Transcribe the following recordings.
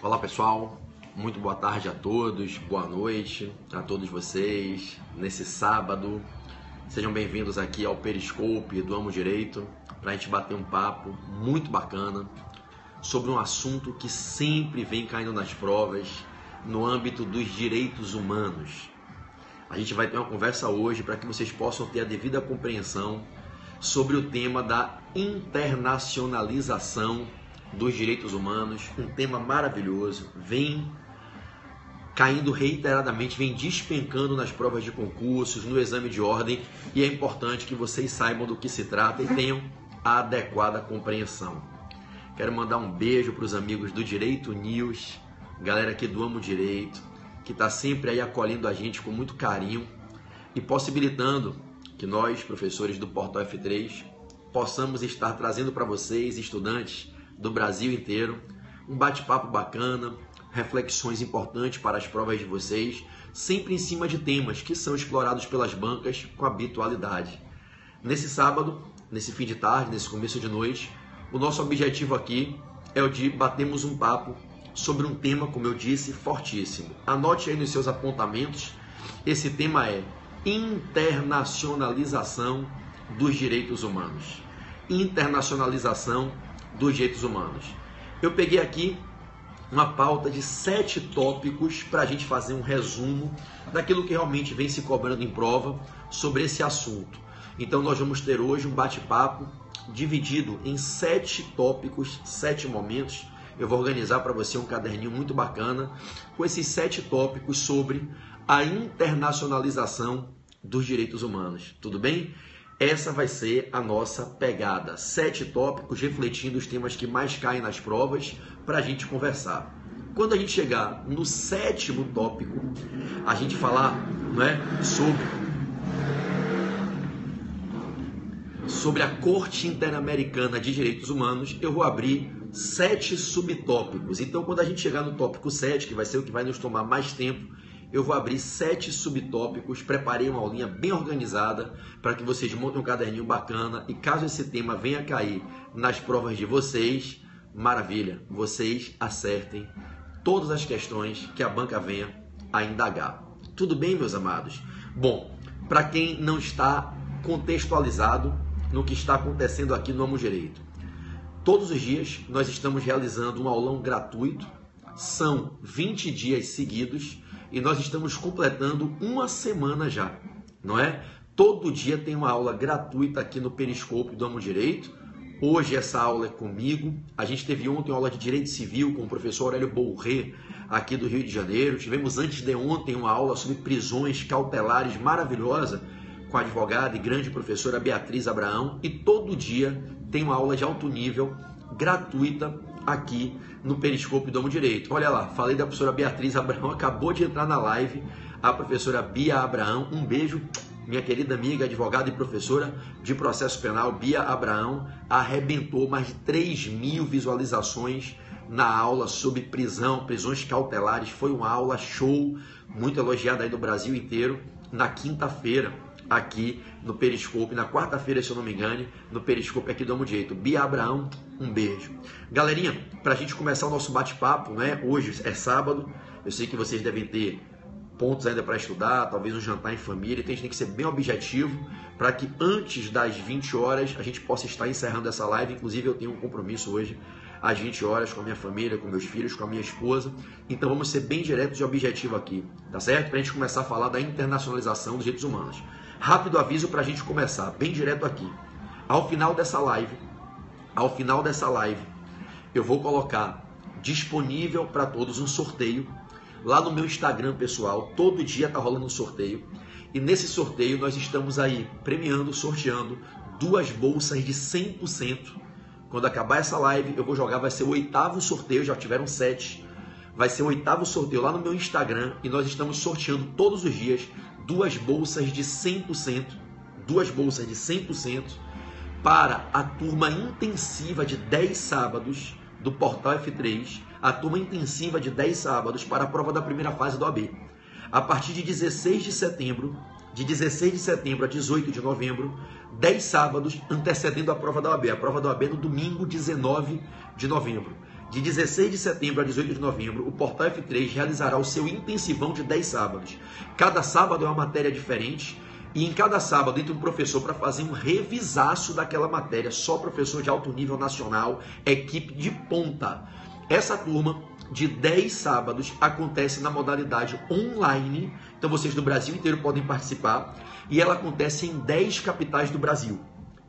Olá pessoal, muito boa tarde a todos, boa noite a todos vocês nesse sábado. Sejam bem-vindos aqui ao Periscope do Amo Direito para a gente bater um papo muito bacana sobre um assunto que sempre vem caindo nas provas no âmbito dos direitos humanos. A gente vai ter uma conversa hoje para que vocês possam ter a devida compreensão sobre o tema da internacionalização dos direitos humanos, um tema maravilhoso, vem caindo reiteradamente, vem despencando nas provas de concursos, no exame de ordem, e é importante que vocês saibam do que se trata e tenham a adequada compreensão. Quero mandar um beijo para os amigos do Direito News, galera aqui do Amo Direito, que está sempre aí acolhendo a gente com muito carinho e possibilitando que nós, professores do Portal F3, possamos estar trazendo para vocês, estudantes do Brasil inteiro, um bate-papo bacana, reflexões importantes para as provas de vocês, sempre em cima de temas que são explorados pelas bancas com habitualidade. Nesse sábado, nesse fim de tarde, nesse começo de noite, o nosso objetivo aqui é o de batermos um papo sobre um tema, como eu disse, fortíssimo. Anote aí nos seus apontamentos, esse tema é internacionalização dos direitos humanos. Internacionalização dos direitos humanos. Eu peguei aqui uma pauta de 7 tópicos para a gente fazer um resumo daquilo que realmente vem se cobrando em prova sobre esse assunto. Então nós vamos ter hoje um bate-papo dividido em 7 tópicos, 7 momentos. Eu vou organizar para você um caderninho muito bacana com esses 7 tópicos sobre a internacionalização dos direitos humanos. Tudo bem? Essa vai ser a nossa pegada. 7 tópicos refletindo os temas que mais caem nas provas para a gente conversar. Quando a gente chegar no 7º tópico, a gente falar, não é, sobre a Corte Interamericana de Direitos Humanos, eu vou abrir 7 subtópicos. Então, quando a gente chegar no tópico 7, que vai ser o que vai nos tomar mais tempo, eu vou abrir 7 subtópicos, preparei uma aulinha bem organizada para que vocês montem um caderninho bacana e caso esse tema venha a cair nas provas de vocês, maravilha, vocês acertem todas as questões que a banca venha a indagar. Tudo bem, meus amados? Bom, para quem não está contextualizado no que está acontecendo aqui no Amo Direito, todos os dias nós estamos realizando um aulão gratuito, são 20 dias seguidos, e nós estamos completando uma semana já, não é? Todo dia tem uma aula gratuita aqui no Periscope do Amo Direito. Hoje essa aula é comigo. A gente teve ontem uma aula de Direito Civil com o professor Aurélio Bourré, aqui do Rio de Janeiro. Tivemos antes de ontem uma aula sobre prisões cautelares maravilhosa com a advogada e grande professora Beatriz Abraão. E todo dia tem uma aula de alto nível gratuita aqui no Periscope do Amo Direito. Olha lá, falei da professora Beatriz Abraão, acabou de entrar na live a professora Bia Abraão. Um beijo, minha querida amiga, advogada e professora de processo penal, Bia Abraão, arrebentou mais de 3.000 visualizações na aula sobre prisões cautelares. Foi uma aula show, muito elogiada aí do Brasil inteiro, na quinta-feira, aqui no Periscope, na quarta-feira, se eu não me engano, no Periscope aqui do Amo Direito. Bia Abraão, um beijo. Galerinha, para a gente começar o nosso bate-papo, né? Hoje é sábado, eu sei que vocês devem ter pontos ainda para estudar, talvez um jantar em família, então a gente tem que ser bem objetivo para que antes das 20 horas a gente possa estar encerrando essa live. Inclusive eu tenho um compromisso hoje às 20 horas com a minha família, com meus filhos, com a minha esposa. Então vamos ser bem diretos e objetivos aqui, tá certo? Para a gente começar a falar da internacionalização dos direitos humanos. Rápido aviso para a gente começar, bem direto aqui. Ao final dessa live, eu vou colocar disponível para todos um sorteio lá no meu Instagram pessoal. Todo dia tá rolando um sorteio. E nesse sorteio nós estamos aí premiando, sorteando 2 bolsas de 100%. Quando acabar essa live, eu vou jogar, vai ser o 8º sorteio, já tiveram 7. Vai ser o 8º sorteio lá no meu Instagram e nós estamos sorteando todos os dias 2 bolsas de 100%, 2 bolsas de 100% para a turma intensiva de 10 sábados do Portal F3, a turma intensiva de 10 sábados para a prova da primeira fase do OAB. A partir de 16 de setembro a 18 de novembro, 10 sábados antecedendo a prova da OAB. A prova da OAB no domingo 19 de novembro. De 16 de setembro a 18 de novembro, o Portal F3 realizará o seu intensivão de 10 sábados. Cada sábado é uma matéria diferente e em cada sábado entra um professor para fazer um revisaço daquela matéria. Só professor de alto nível nacional, equipe de ponta. Essa turma de 10 sábados acontece na modalidade online. Então vocês do Brasil inteiro podem participar. E ela acontece em 10 capitais do Brasil.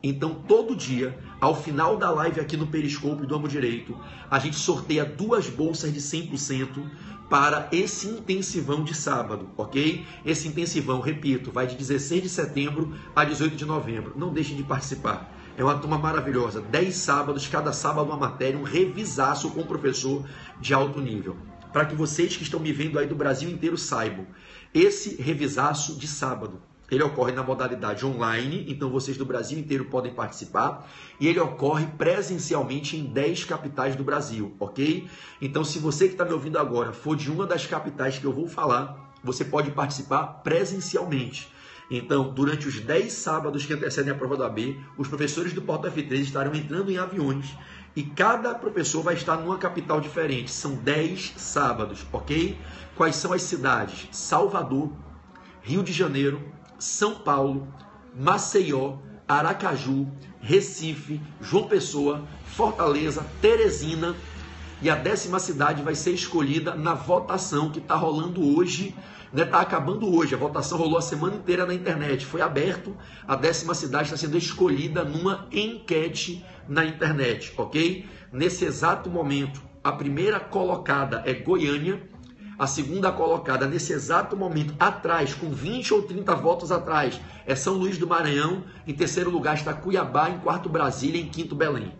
Então, todo dia, ao final da live aqui no Periscope do Amo Direito, a gente sorteia 2 bolsas de 100% para esse intensivão de sábado, ok? Esse intensivão, repito, vai de 16 de setembro a 18 de novembro. Não deixem de participar. É uma turma maravilhosa. 10 sábados, cada sábado uma matéria, um revisaço com um professor de alto nível. Para que vocês que estão me vendo aí do Brasil inteiro saibam, esse revisaço de sábado, ele ocorre na modalidade online, então vocês do Brasil inteiro podem participar, e ele ocorre presencialmente em 10 capitais do Brasil, ok? Então, se você que está me ouvindo agora for de uma das capitais que eu vou falar, você pode participar presencialmente. Então, durante os 10 sábados que antecedem a prova do AB, os professores do Portal F3 estarão entrando em aviões e cada professor vai estar numa capital diferente. São 10 sábados, ok? Quais são as cidades? Salvador, Rio de Janeiro, São Paulo, Maceió, Aracaju, Recife, João Pessoa, Fortaleza, Teresina. E a 10ª cidade vai ser escolhida na votação que está rolando hoje, né? Está acabando hoje. A votação rolou a semana inteira na internet. Foi aberto. A 10ª cidade está sendo escolhida numa enquete na internet, ok? Nesse exato momento, a primeira colocada é Goiânia. A segunda colocada, nesse exato momento, atrás, com 20 ou 30 votos atrás, é São Luís do Maranhão. Em terceiro lugar está Cuiabá, em quarto Brasília, em quinto Belém.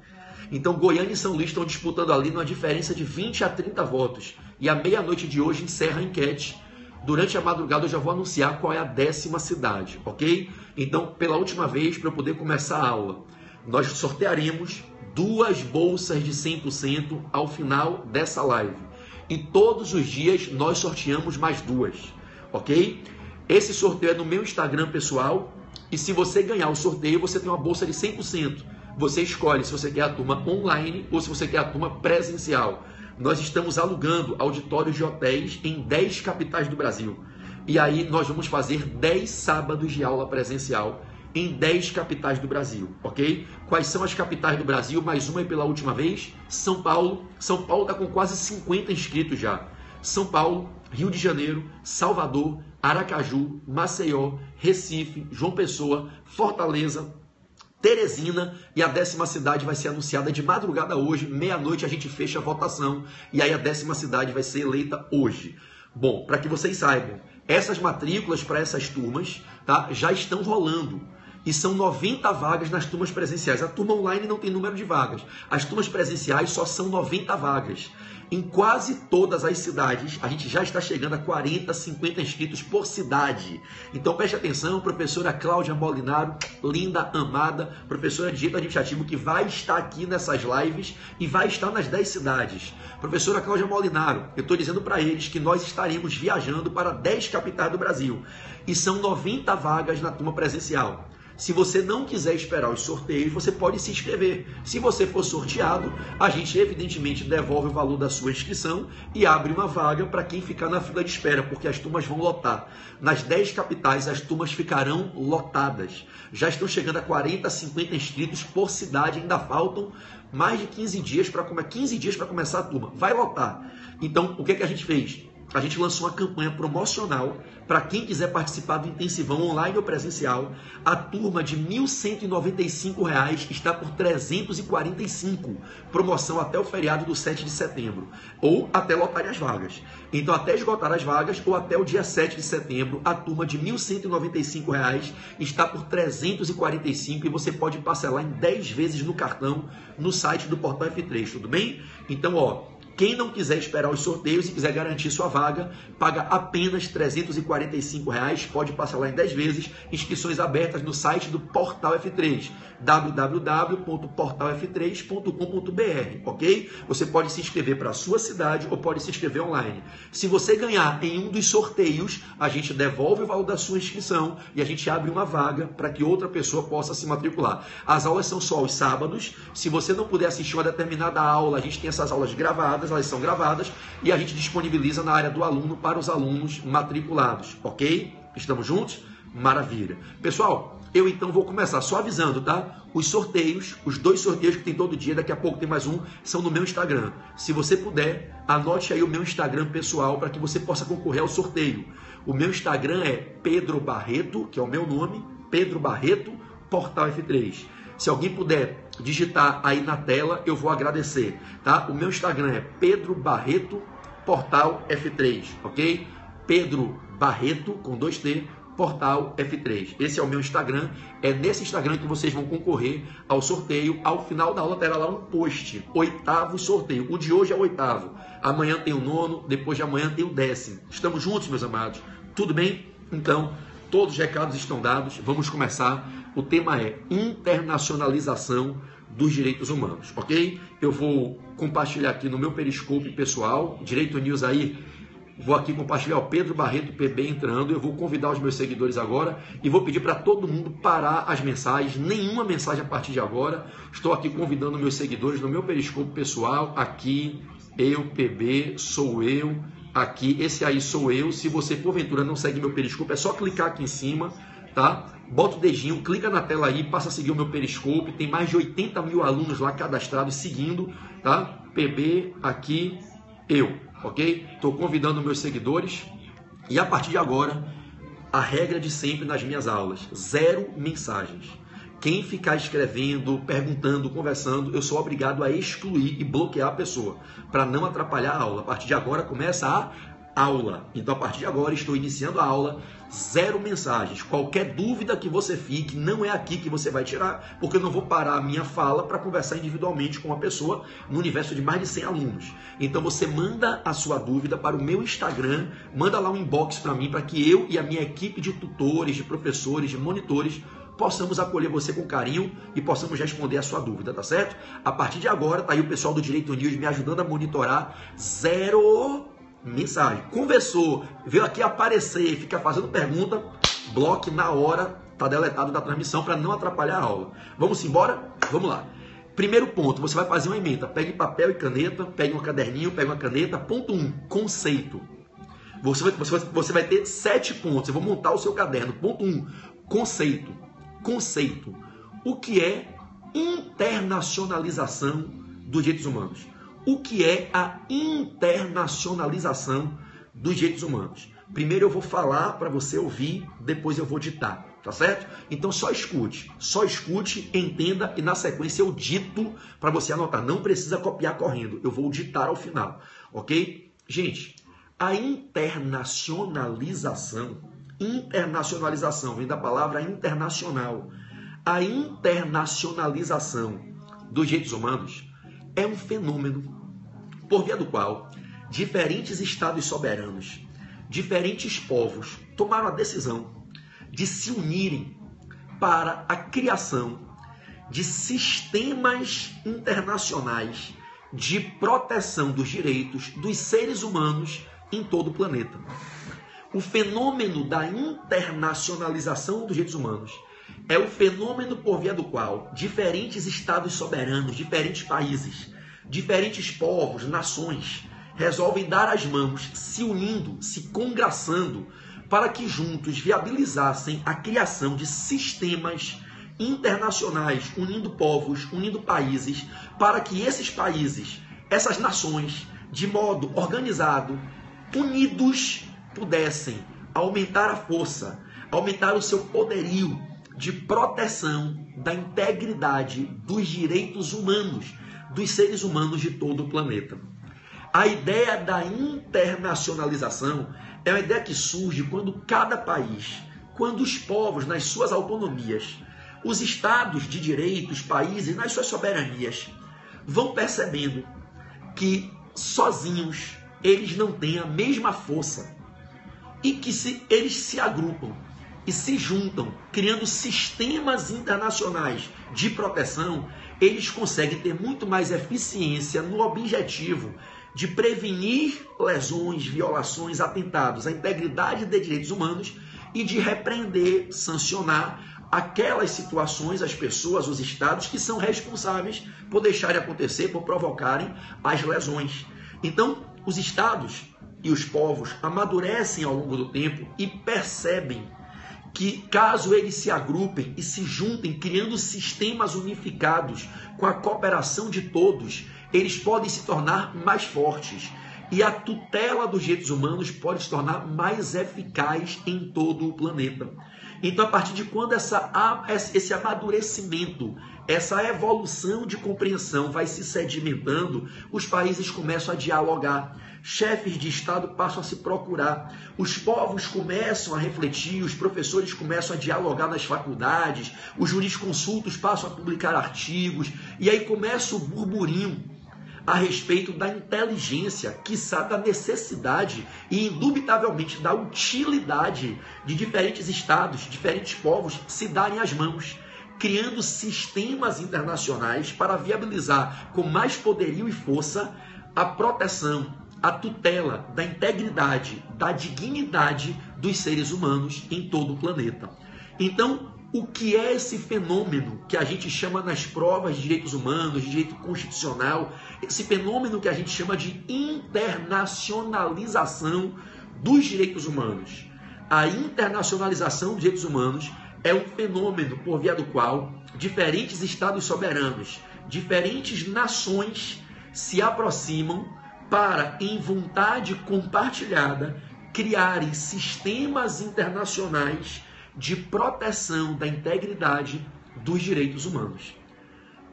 Então, Goiânia e São Luís estão disputando ali numa diferença de 20 a 30 votos. E à meia-noite de hoje encerra a enquete. Durante a madrugada eu já vou anunciar qual é a 10ª cidade, ok? Então, pela última vez, para eu poder começar a aula, nós sortearemos 2 bolsas de 100% ao final dessa live. E todos os dias nós sorteamos mais 2, ok? Esse sorteio é no meu Instagram pessoal. E se você ganhar o sorteio, você tem uma bolsa de 100%. Você escolhe se você quer a turma online ou se você quer a turma presencial. Nós estamos alugando auditórios de hotéis em 10 capitais do Brasil. E aí nós vamos fazer 10 sábados de aula presencial em 10 capitais do Brasil, ok? Quais são as capitais do Brasil? Mais uma aí pela última vez. São Paulo. São Paulo está com quase 50 inscritos já. São Paulo, Rio de Janeiro, Salvador, Aracaju, Maceió, Recife, João Pessoa, Fortaleza, Teresina, e a 10ª cidade vai ser anunciada de madrugada hoje. Meia-noite a gente fecha a votação e aí a 10ª cidade vai ser eleita hoje. Bom, para que vocês saibam, essas matrículas para essas turmas, tá, já estão rolando. E são 90 vagas nas turmas presenciais. A turma online não tem número de vagas. As turmas presenciais só são 90 vagas. Em quase todas as cidades, a gente já está chegando a 40, 50 inscritos por cidade. Então preste atenção, professora Cláudia Molinaro, linda, amada, professora de Direito Administrativo, que vai estar aqui nessas lives e vai estar nas 10 cidades. Professora Cláudia Molinaro, eu estou dizendo para eles que nós estaremos viajando para 10 capitais do Brasil. E são 90 vagas na turma presencial. Se você não quiser esperar os sorteios, você pode se inscrever. Se você for sorteado, a gente evidentemente devolve o valor da sua inscrição e abre uma vaga para quem ficar na fila de espera, porque as turmas vão lotar. Nas 10 capitais, as turmas ficarão lotadas. Já estão chegando a 40, 50 inscritos por cidade, ainda faltam mais de 15 dias para começar a turma. Vai lotar. Então, o que a gente fez? A gente lançou uma campanha promocional para quem quiser participar do intensivão online ou presencial. A turma de R$ 1.195 está por R$ 345. Promoção até o feriado do 7 de setembro. Ou até lotarem as vagas. Então, até esgotar as vagas ou até o dia 7 de setembro, a turma de R$ 1.195 está por R$ 345 e você pode parcelar em 10 vezes no cartão no site do Portal F3, tudo bem? Então, ó, Quem não quiser esperar os sorteios e quiser garantir sua vaga, paga apenas R$ 345, pode parcelar em 10 vezes, inscrições abertas no site do Portal F3, www.portalf3.com.br, ok? Você pode se inscrever para a sua cidade ou pode se inscrever online. Se você ganhar em um dos sorteios, a gente devolve o valor da sua inscrição e a gente abre uma vaga para que outra pessoa possa se matricular. As aulas são só aos sábados. Se você não puder assistir uma determinada aula, a gente tem essas aulas gravadas, elas são gravadas e a gente disponibiliza na área do aluno para os alunos matriculados, ok? Estamos juntos? Maravilha. Pessoal, eu então vou começar só avisando, tá? Os sorteios, os 2 sorteios que tem todo dia, daqui a pouco tem mais um, são no meu Instagram. Se você puder, anote aí o meu Instagram pessoal para que você possa concorrer ao sorteio. O meu Instagram é Pedro Barreto, que é o meu nome, Pedro Barreto, Portal F3. Se alguém puder digitar aí na tela, eu vou agradecer, tá? O meu Instagram é Pedro Barreto, Portal F3, ok? Pedro Barreto, com 2T, Portal F3. Esse é o meu Instagram. É nesse Instagram que vocês vão concorrer ao sorteio. Ao final da aula terá lá um post. 8º sorteio. O de hoje é o 8º. Amanhã tem o 9º. Depois de amanhã tem o 10º. Estamos juntos, meus amados? Tudo bem? Então, todos os recados estão dados. Vamos começar. O tema é internacionalização dos direitos humanos, ok? Eu vou compartilhar aqui no meu Periscope pessoal. Direito News aí. Vou aqui compartilhar o Pedro Barreto PB entrando. Eu vou convidar os meus seguidores agora e vou pedir para todo mundo parar as mensagens. Nenhuma mensagem a partir de agora. Estou aqui convidando meus seguidores no meu Periscope pessoal. Aqui, eu, PB, sou eu. Aqui, esse aí sou eu. Se você porventura não segue meu Periscope, é só clicar aqui em cima, tá? Bota o dedinho, clica na tela aí, passa a seguir o meu Periscope. Tem mais de 80 mil alunos lá cadastrados seguindo, tá? PB, aqui, eu. Ok? Estou convidando meus seguidores e a partir de agora, a regra de sempre nas minhas aulas, 0 mensagens. Quem ficar escrevendo, perguntando, conversando, eu sou obrigado a excluir e bloquear a pessoa, para não atrapalhar a aula. A partir de agora começa a aula. Então, a partir de agora, estou iniciando a aula, 0 mensagens. Qualquer dúvida que você fique, não é aqui que você vai tirar, porque eu não vou parar a minha fala para conversar individualmente com uma pessoa no universo de mais de 100 alunos. Então, você manda a sua dúvida para o meu Instagram, manda lá um inbox para mim, para que eu e a minha equipe de tutores, de professores, de monitores, possamos acolher você com carinho e possamos responder a sua dúvida, tá certo? A partir de agora, tá aí o pessoal do Direito News me ajudando a monitorar, 0 mensagem. Conversou, veio aqui aparecer, fica fazendo pergunta, bloque na hora, tá deletado da transmissão para não atrapalhar a aula. Vamos embora? Vamos lá. Primeiro ponto, você vai fazer uma ementa. Pegue papel e caneta, pegue um caderninho, pegue uma caneta. Ponto 1, conceito. Você vai ter 7 pontos. Eu vou montar o seu caderno. Ponto 1, conceito. Conceito. O que é internacionalização dos direitos humanos? O que é a internacionalização dos direitos humanos? Primeiro eu vou falar para você ouvir, depois eu vou ditar, tá certo? Então só escute, entenda e na sequência eu dito para você anotar. Não precisa copiar correndo, eu vou ditar ao final, ok? Gente, a internacionalização vem da palavra internacional. A internacionalização dos direitos humanos é um fenômeno por via do qual diferentes estados soberanos, diferentes povos tomaram a decisão de se unirem para a criação de sistemas internacionais de proteção dos direitos dos seres humanos em todo o planeta. O fenômeno da internacionalização dos direitos humanos é o fenômeno por via do qual diferentes estados soberanos, diferentes países, diferentes povos, nações, resolvem dar as mãos, se unindo, se congraçando, para que juntos viabilizassem a criação de sistemas internacionais, unindo povos, unindo países, para que esses países, essas nações, de modo organizado, unidos, pudessem aumentar a força, aumentar o seu poderio de proteção da integridade dos direitos humanos, dos seres humanos de todo o planeta. A ideia da internacionalização é uma ideia que surge quando cada país, quando os povos nas suas autonomias, os estados de direito, os países nas suas soberanias, vão percebendo que sozinhos eles não têm a mesma força e que eles se agrupam e se juntam, criando sistemas internacionais de proteção, eles conseguem ter muito mais eficiência no objetivo de prevenir lesões, violações, atentados à integridade de direitos humanos e de repreender, sancionar aquelas situações, as pessoas, os estados que são responsáveis por deixarem acontecer, por provocarem as lesões. Então, os estados e os povos amadurecem ao longo do tempo e percebem que caso eles se agrupem e se juntem, criando sistemas unificados com a cooperação de todos, eles podem se tornar mais fortes e a tutela dos direitos humanos pode se tornar mais eficaz em todo o planeta. Então, a partir de quando esse amadurecimento, essa evolução de compreensão vai se sedimentando, os países começam a dialogar, chefes de Estado passam a se procurar, os povos começam a refletir, os professores começam a dialogar nas faculdades, os jurisconsultos passam a publicar artigos, e aí começa o burburinho a respeito da inteligência, quiçá da necessidade e indubitavelmente da utilidade de diferentes estados, diferentes povos se darem as mãos, criando sistemas internacionais para viabilizar com mais poderio e força a proteção, a tutela da integridade, da dignidade dos seres humanos em todo o planeta. Então, o que é esse fenômeno que a gente chama nas provas de direitos humanos, de direito constitucional, esse fenômeno que a gente chama de internacionalização dos direitos humanos? A internacionalização dos direitos humanos é um fenômeno por via do qual diferentes estados soberanos, diferentes nações se aproximam para, em vontade compartilhada, criarem sistemas internacionais de proteção da integridade dos direitos humanos.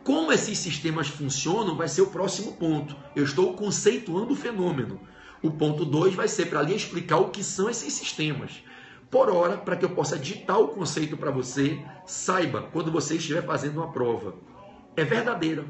Como esses sistemas funcionam vai ser o próximo ponto. Eu estou conceituando o fenômeno. O ponto 2 vai ser para lhe explicar o que são esses sistemas. Por hora, para que eu possa ditar o conceito para você, saiba, quando você estiver fazendo uma prova, é verdadeira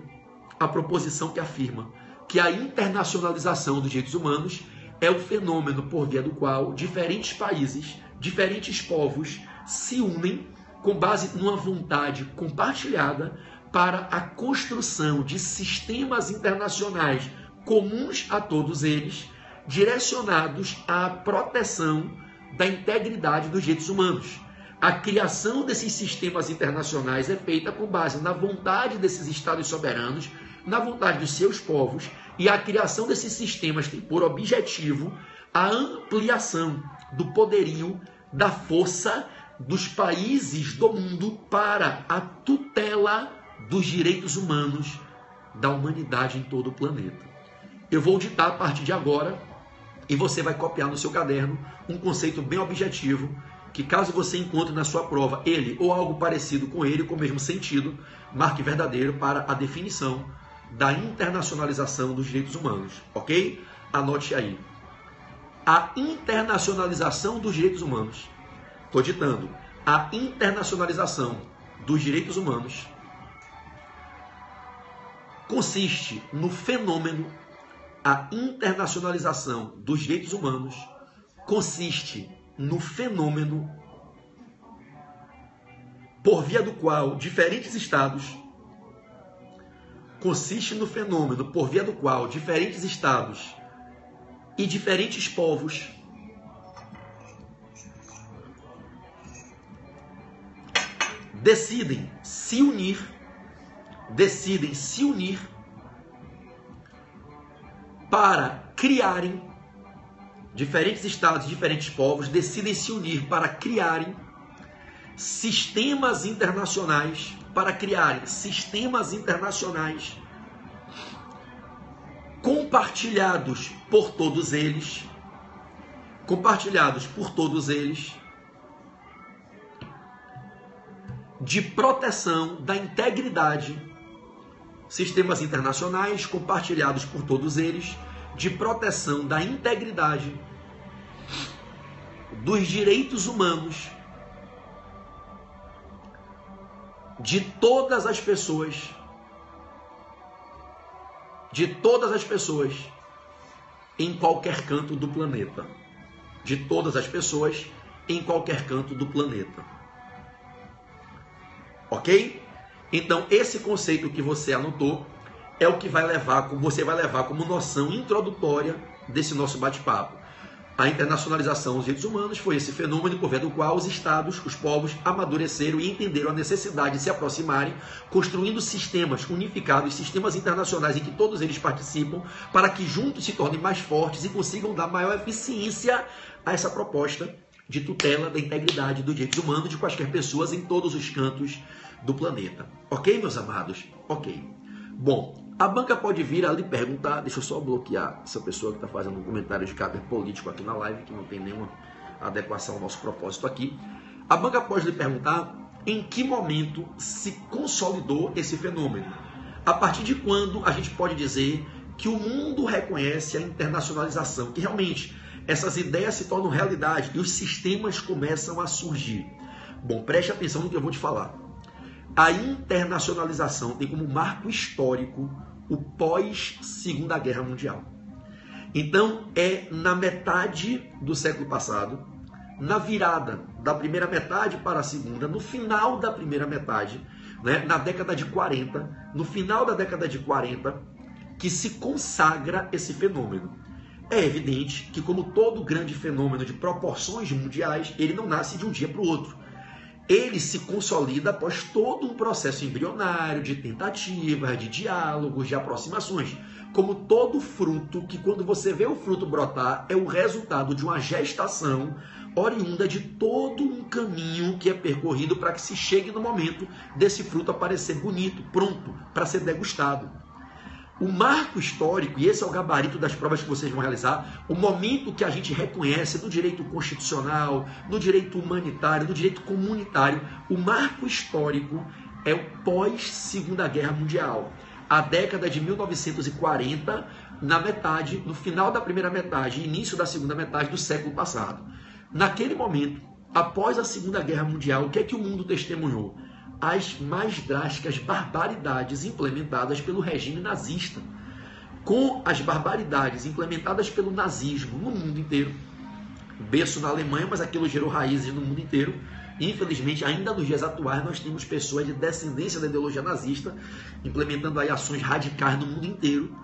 a proposição que afirma que a internacionalização dos direitos humanos é o fenômeno por via do qual diferentes países, diferentes povos se unem com base numa vontade compartilhada para a construção de sistemas internacionais comuns a todos eles, direcionados à proteção da integridade dos direitos humanos. A criação desses sistemas internacionais é feita com base na vontade desses estados soberanos, na vontade dos seus povos, e a criação desses sistemas tem por objetivo a ampliação do poderio, da força dos países do mundo para a tutela dos direitos humanos da humanidade em todo o planeta. Eu vou ditar a partir de agora e você vai copiar no seu caderno um conceito bem objetivo que, caso você encontre na sua prova ele ou algo parecido com ele, com o mesmo sentido, marque verdadeiro para a definição da internacionalização dos direitos humanos, ok? Anote aí. A internacionalização dos direitos humanos. Estou ditando. A internacionalização dos direitos humanos consiste no fenômeno. A internacionalização dos direitos humanos consiste no fenômeno por via do qual diferentes estados e diferentes povos decidem se unir para criarem, diferentes estados e diferentes povos decidem se unir para criarem sistemas internacionais, compartilhados por todos eles, de proteção da integridade, sistemas internacionais compartilhados por todos eles, de proteção da integridade dos direitos humanos de todas as pessoas em qualquer canto do planeta. De todas as pessoas em qualquer canto do planeta. Ok? Então, esse conceito que você anotou é o que você vai levar como noção introdutória desse nosso bate-papo. A internacionalização dos direitos humanos foi esse fenômeno por via do qual os estados, os povos, amadureceram e entenderam a necessidade de se aproximarem, construindo sistemas unificados, sistemas internacionais em que todos eles participam, para que juntos se tornem mais fortes e consigam dar maior eficiência a essa proposta de tutela da integridade dos direitos humanos de quaisquer pessoas em todos os cantos do planeta. Ok, meus amados? Ok. Bom, a banca pode vir a lhe perguntar, deixa eu só bloquear essa pessoa que está fazendo um comentário de caráter político aqui na live, que não tem nenhuma adequação ao nosso propósito aqui. A banca pode lhe perguntar em que momento se consolidou esse fenômeno. A partir de quando a gente pode dizer que o mundo reconhece a internacionalização, que realmente essas ideias se tornam realidade e os sistemas começam a surgir. Bom, preste atenção no que eu vou te falar. A internacionalização tem como marco histórico o pós-Segunda Guerra Mundial. Então, é na metade do século passado, na virada da primeira metade para a segunda, no final da primeira metade, né, na década de 40, no final da década de 40, que se consagra esse fenômeno. É evidente que, como todo grande fenômeno de proporções mundiais, ele não nasce de um dia para o outro. Ele se consolida após todo um processo embrionário de tentativas, de diálogos, de aproximações. Como todo fruto, que quando você vê o fruto brotar, é o resultado de uma gestação oriunda de todo um caminho que é percorrido para que se chegue no momento desse fruto aparecer bonito, pronto, para ser degustado. O marco histórico, e esse é o gabarito das provas que vocês vão realizar, o momento que a gente reconhece no direito constitucional, no direito humanitário, no direito comunitário, o marco histórico é o pós-Segunda Guerra Mundial. A década de 1940, no final da primeira metade e início da segunda metade do século passado. Naquele momento, após a Segunda Guerra Mundial, o que é que o mundo testemunhou? As mais drásticas barbaridades implementadas pelo regime nazista. Com as barbaridades implementadas pelo nazismo no mundo inteiro, berço na Alemanha, mas aquilo gerou raízes no mundo inteiro. Infelizmente, ainda nos dias atuais, nós temos pessoas de descendência da ideologia nazista implementando aí ações radicais no mundo inteiro.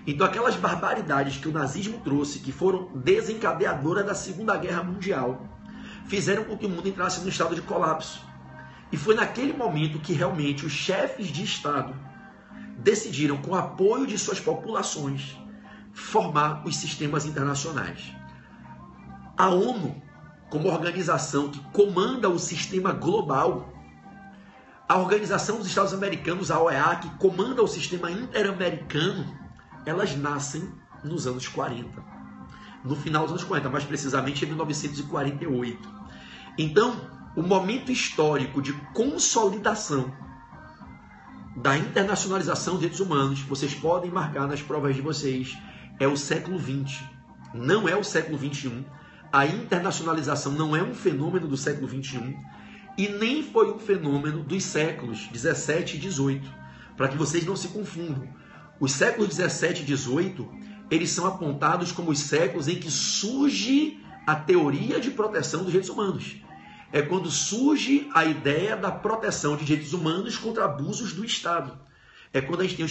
Então, aquelas barbaridades que o nazismo trouxe, que foram desencadeadoras da Segunda Guerra Mundial, fizeram com que o mundo entrasse num estado de colapso. E foi naquele momento que realmente os chefes de Estado decidiram, com o apoio de suas populações, formar os sistemas internacionais. A ONU, como organização que comanda o sistema global, a Organização dos Estados Americanos, a OEA, que comanda o sistema interamericano, elas nascem nos anos 40. No final dos anos 40, mais precisamente em 1948. Então, o momento histórico de consolidação da internacionalização dos direitos humanos, vocês podem marcar nas provas de vocês, é o século XX, não é o século XXI. A internacionalização não é um fenômeno do século XXI e nem foi um fenômeno dos séculos 17 e 18, para que vocês não se confundam. Os séculos 17 e 18, eles são apontados como os séculos em que surge a teoria de proteção dos direitos humanos. É quando surge a ideia da proteção de direitos humanos contra abusos do Estado. É quando a gente tem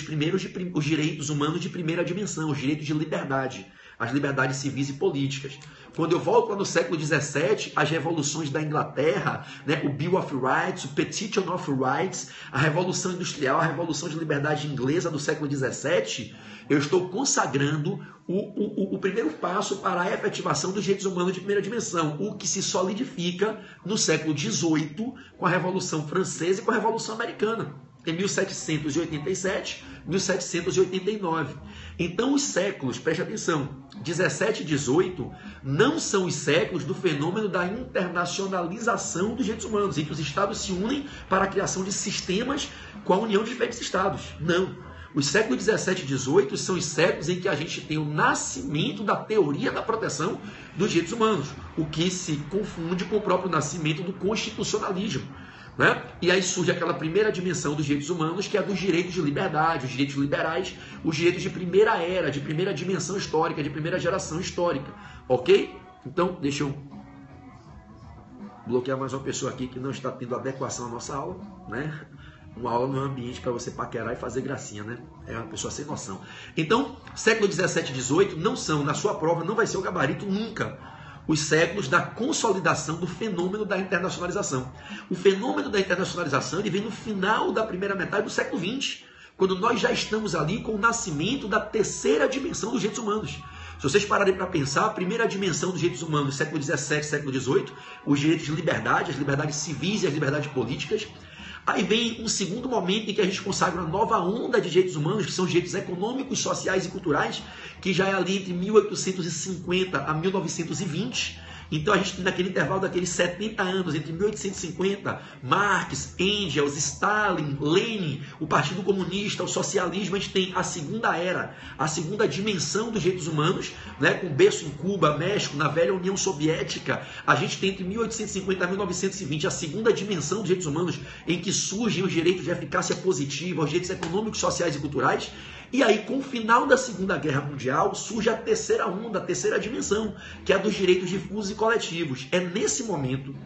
os direitos humanos de primeira dimensão, os direitos de liberdade, as liberdades civis e políticas. Quando eu volto lá no século XVII, as revoluções da Inglaterra, né, o Bill of Rights, o Petition of Rights, a Revolução Industrial, a Revolução de Liberdade Inglesa do século XVII, eu estou consagrando o primeiro passo para a efetivação dos direitos humanos de primeira dimensão, o que se solidifica no século XVIII com a Revolução Francesa e com a Revolução Americana, em 1787, 1789. Então os séculos, preste atenção, 17 e 18 não são os séculos do fenômeno da internacionalização dos direitos humanos, em que os estados se unem para a criação de sistemas com a união de diferentes estados. Não. Os séculos 17 e 18 são os séculos em que a gente tem o nascimento da teoria da proteção dos direitos humanos, o que se confunde com o próprio nascimento do constitucionalismo. né? E aí surge aquela primeira dimensão dos direitos humanos, que é a dos direitos de liberdade, os direitos liberais, os direitos de primeira era, de primeira dimensão histórica, de primeira geração histórica, ok? Então, deixa eu bloquear mais uma pessoa aqui que não está tendo adequação à nossa aula, né? Uma aula no ambiente para você paquerar e fazer gracinha, né? É uma pessoa sem noção. Então, século 17 e 18 não são, na sua prova, não vai ser o gabarito nunca, os séculos da consolidação do fenômeno da internacionalização. O fenômeno da internacionalização ele vem no final da primeira metade do século XX, quando nós já estamos ali com o nascimento da terceira dimensão dos direitos humanos. Se vocês pararem para pensar, a primeira dimensão dos direitos humanos, século XVII, século XVIII, os direitos de liberdade, as liberdades civis e as liberdades políticas. Aí vem um segundo momento em que a gente consagra uma nova onda de direitos humanos, que são os direitos econômicos, sociais e culturais, que já é ali entre 1850 a 1920. Então a gente tem naquele intervalo daqueles 70 anos, entre 1850, Marx, Engels, Stalin, Lenin, o Partido Comunista, o socialismo, a gente tem a segunda era, a segunda dimensão dos direitos humanos, né, com berço em Cuba, México, na velha União Soviética. A gente tem entre 1850 a 1920 a segunda dimensão dos direitos humanos, em que surgem os direitos de eficácia positiva, os direitos econômicos, sociais e culturais. E aí, com o final da Segunda Guerra Mundial, surge a terceira onda, a terceira dimensão, que é a dos direitos difusos e coletivos. É nesse momento,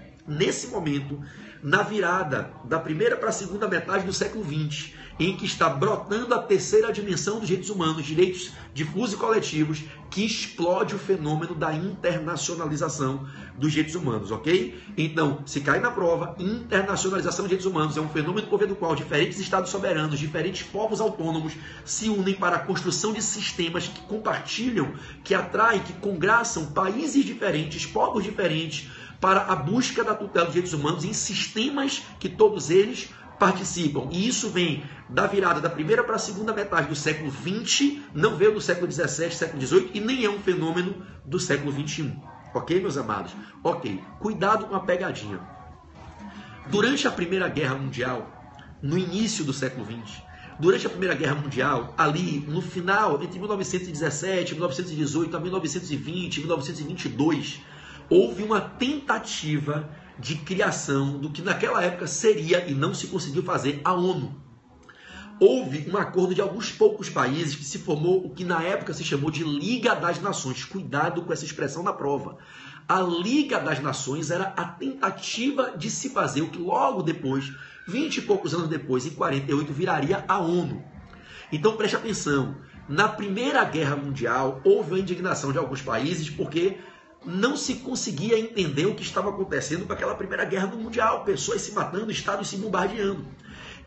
na virada da primeira para a segunda metade do século XX, em que está brotando a terceira dimensão dos direitos humanos, direitos difusos e coletivos, que explode o fenômeno da internacionalização dos direitos humanos, ok? Então, se cai na prova, internacionalização dos direitos humanos é um fenômeno por meio do qual diferentes estados soberanos, diferentes povos autônomos se unem para a construção de sistemas que compartilham, que atraem, que congraçam países diferentes, povos diferentes, para a busca da tutela dos direitos humanos em sistemas que todos eles participam. E isso vem da virada da primeira para a segunda metade do século XX, não veio do século XVII, século XVIII e nem é um fenômeno do século XXI. Ok, meus amados? Ok. Cuidado com a pegadinha. Durante a Primeira Guerra Mundial, no início do século XX, durante a Primeira Guerra Mundial, ali no final, entre 1917, 1918 a 1920, 1922, houve uma tentativa de criação do que naquela época seria, e não se conseguiu fazer, a ONU. Houve um acordo de alguns poucos países que se formou o que na época se chamou de Liga das Nações. Cuidado com essa expressão na prova. A Liga das Nações era a tentativa de se fazer o que logo depois, 20 e poucos anos depois, em 48, viraria a ONU. Então preste atenção, na Primeira Guerra Mundial houve a indignação de alguns países porque não se conseguia entender o que estava acontecendo com aquela Primeira Guerra Mundial, pessoas se matando, estados se bombardeando.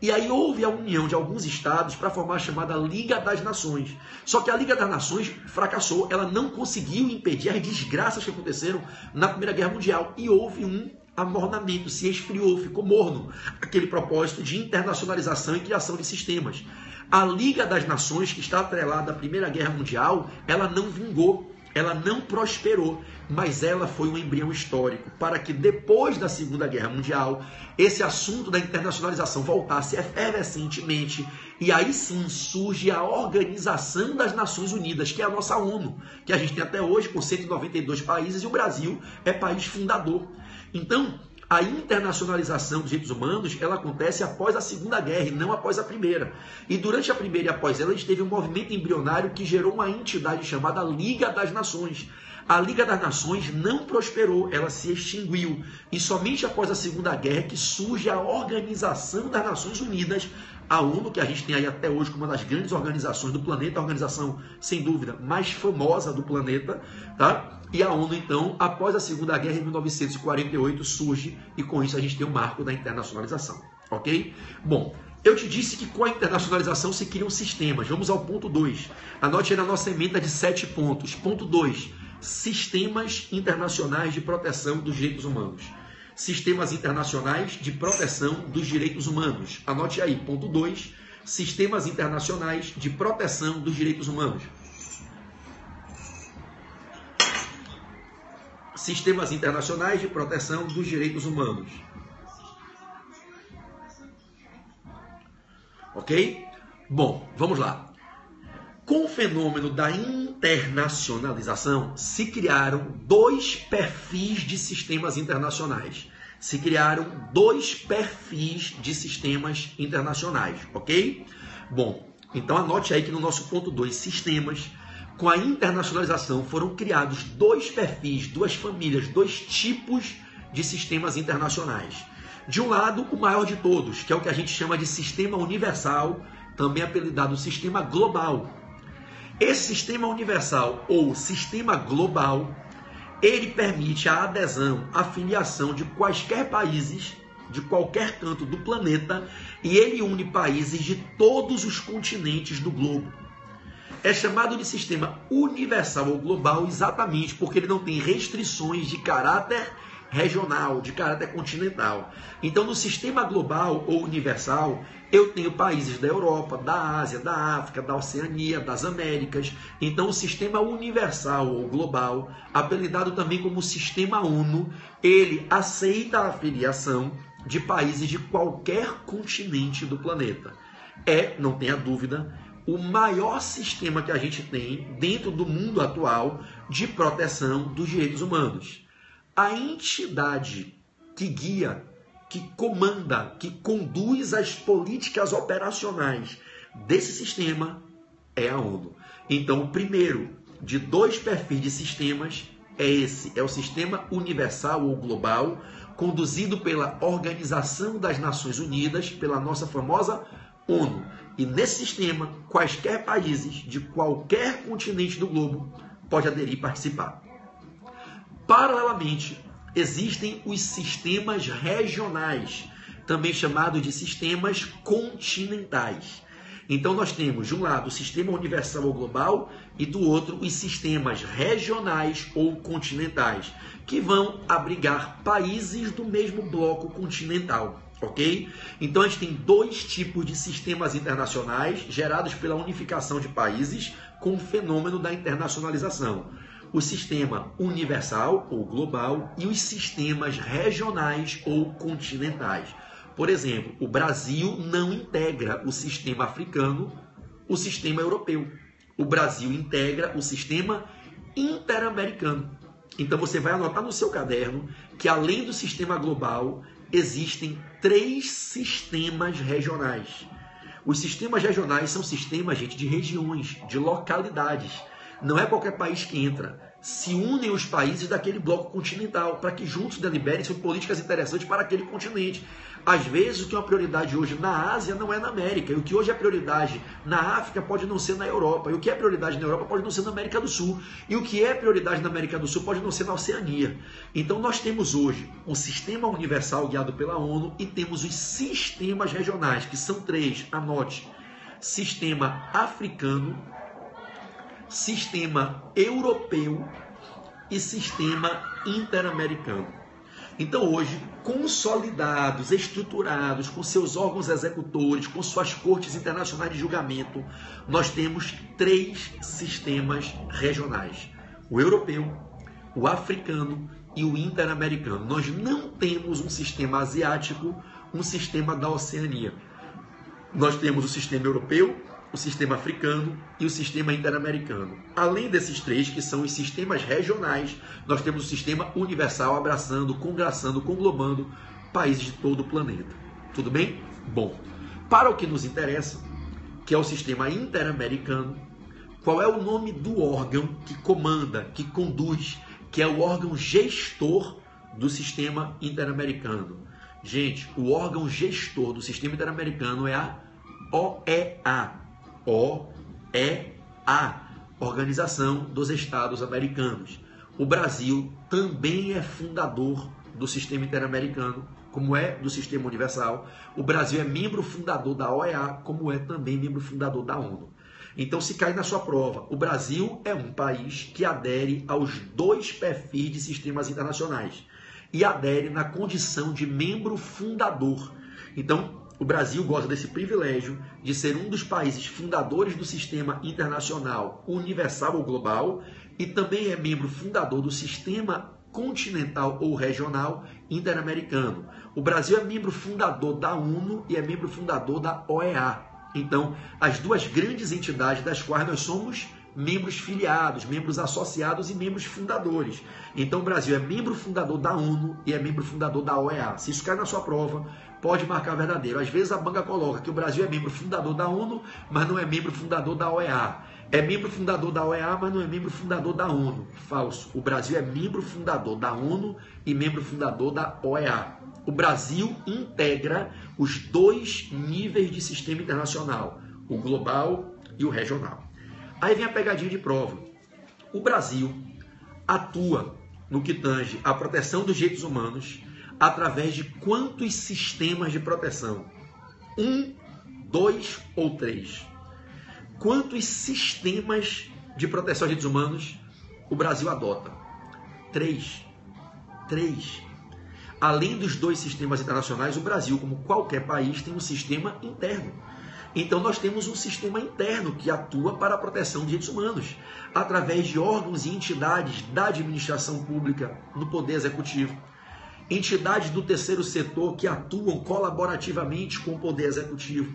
E aí houve a união de alguns estados para formar a chamada Liga das Nações. Só que a Liga das Nações fracassou, ela não conseguiu impedir as desgraças que aconteceram na Primeira Guerra Mundial. E houve um amornamento, se esfriou, ficou morno aquele propósito de internacionalização e criação de sistemas. A Liga das Nações, que está atrelada à Primeira Guerra Mundial, ela não vingou, ela não prosperou, mas ela foi um embrião histórico para que depois da Segunda Guerra Mundial esse assunto da internacionalização voltasse efervescentemente e aí sim surge a Organização das Nações Unidas, que é a nossa ONU, que a gente tem até hoje com 192 países e o Brasil é país fundador. Então, a internacionalização dos direitos humanos, ela acontece após a Segunda Guerra e não após a Primeira. E durante a Primeira e após ela, a gente teve um movimento embrionário que gerou uma entidade chamada Liga das Nações. A Liga das Nações não prosperou, ela se extinguiu. E somente após a Segunda Guerra que surge a Organização das Nações Unidas, a ONU, que a gente tem aí até hoje como uma das grandes organizações do planeta, a organização, sem dúvida, mais famosa do planeta, tá? E a ONU, então, após a Segunda Guerra, em 1948, surge e com isso a gente tem o marco da internacionalização, ok? Bom, eu te disse que com a internacionalização se criam sistemas. Vamos ao ponto 2. Anote aí na nossa emenda de 7 pontos. Ponto 2. Sistemas internacionais de proteção dos direitos humanos. Sistemas internacionais de proteção dos direitos humanos. Anote aí, ponto 2. Sistemas internacionais de proteção dos direitos humanos. Sistemas internacionais de proteção dos direitos humanos. Ok? Bom, vamos lá. Com o fenômeno da internacionalização, se criaram dois perfis de sistemas internacionais. se criaram dois perfis de sistemas internacionais, ok? Bom, então anote aí que no nosso ponto 2, sistemas, com a internacionalização foram criados dois perfis, duas famílias, dois tipos de sistemas internacionais. De um lado, o maior de todos, que é o que a gente chama de sistema universal, também apelidado sistema global. Esse sistema universal ou sistema global, ele permite a adesão, a filiação de quaisquer países, de qualquer canto do planeta, e ele une países de todos os continentes do globo. É chamado de sistema universal ou global exatamente porque ele não tem restrições de caráter regional, de caráter continental. Então, no sistema global ou universal, eu tenho países da Europa, da Ásia, da África, da Oceania, das Américas. Então, o sistema universal ou global, apelidado também como sistema ONU, ele aceita a filiação de países de qualquer continente do planeta. Não tenha dúvida, o maior sistema que a gente tem dentro do mundo atual de proteção dos direitos humanos. A entidade que guia, que comanda, que conduz as políticas operacionais desse sistema é a ONU. Então, o primeiro de dois perfis de sistemas é esse, é o sistema universal ou global, conduzido pela Organização das Nações Unidas, pela nossa famosa ONU. E nesse sistema, quaisquer países de qualquer continente do globo podem aderir e participar. Paralelamente, existem os sistemas regionais, também chamados de sistemas continentais. Então, nós temos, de um lado, o sistema universal ou global e do outro, os sistemas regionais ou continentais, que vão abrigar países do mesmo bloco continental. Ok? Então, a gente tem dois tipos de sistemas internacionais gerados pela unificação de países com o fenômeno da internacionalização. O sistema universal ou global e os sistemas regionais ou continentais. Por exemplo, o Brasil não integra o sistema africano, o sistema europeu. O Brasil integra o sistema interamericano. Então, você vai anotar no seu caderno que, além do sistema global, existem 3 sistemas regionais. Os sistemas regionais são sistemas, gente, de regiões, de localidades. Não é qualquer país que entra. Se unem os países daquele bloco continental para que juntos deliberem sobre políticas interessantes para aquele continente. Às vezes, o que é uma prioridade hoje na Ásia não é na América. E o que hoje é prioridade na África pode não ser na Europa. E o que é prioridade na Europa pode não ser na América do Sul. E o que é prioridade na América do Sul pode não ser na Oceania. Então, nós temos hoje um sistema universal guiado pela ONU e temos os sistemas regionais, que são 3. Anote. Sistema africano, sistema europeu e sistema interamericano. Então hoje, consolidados, estruturados, com seus órgãos executores, com suas cortes internacionais de julgamento, nós temos 3 sistemas regionais. O europeu, o africano e o interamericano. Nós não temos um sistema asiático, um sistema da Oceania. Nós temos o sistema europeu, o sistema africano e o sistema interamericano. Além desses 3, que são os sistemas regionais, nós temos o sistema universal abraçando, congraçando, conglobando países de todo o planeta. Tudo bem? Bom, para o que nos interessa, que é o sistema interamericano, qual é o nome do órgão que comanda, que conduz, que é o órgão gestor do sistema interamericano? Gente, o órgão gestor do sistema interamericano é a OEA. OEA, Organização dos Estados Americanos. O Brasil também é fundador do sistema interamericano, como é do sistema universal. O Brasil é membro fundador da OEA, como é também membro fundador da ONU. Então, se cai na sua prova, o Brasil é um país que adere aos 2 perfis de sistemas internacionais e adere na condição de membro fundador. Então, o Brasil goza desse privilégio de ser um dos países fundadores do sistema internacional universal ou global e também é membro fundador do sistema continental ou regional interamericano. O Brasil é membro fundador da ONU e é membro fundador da OEA. Então, as 2 grandes entidades das quais nós somos membros filiados, membros associados e membros fundadores. Então o Brasil é membro fundador da ONU e é membro fundador da OEA. Se isso cai na sua prova, pode marcar verdadeiro. Às vezes a banca coloca que o Brasil é membro fundador da ONU, mas não é membro fundador da OEA. É membro fundador da OEA, mas não é membro fundador da ONU. Falso. O Brasil é membro fundador da ONU e membro fundador da OEA. O Brasil integra os dois níveis de sistema internacional, o global e o regional. Aí vem a pegadinha de prova. O Brasil atua no que tange à proteção dos direitos humanos através de quantos sistemas de proteção? 1, 2 ou 3? Quantos sistemas de proteção aos direitos humanos o Brasil adota? 3. 3. Além dos dois sistemas internacionais, o Brasil, como qualquer país, tem um sistema interno. Então nós temos um sistema interno que atua para a proteção de direitos humanos, através de órgãos e entidades da administração pública, no Poder Executivo, entidades do terceiro setor que atuam colaborativamente com o Poder Executivo.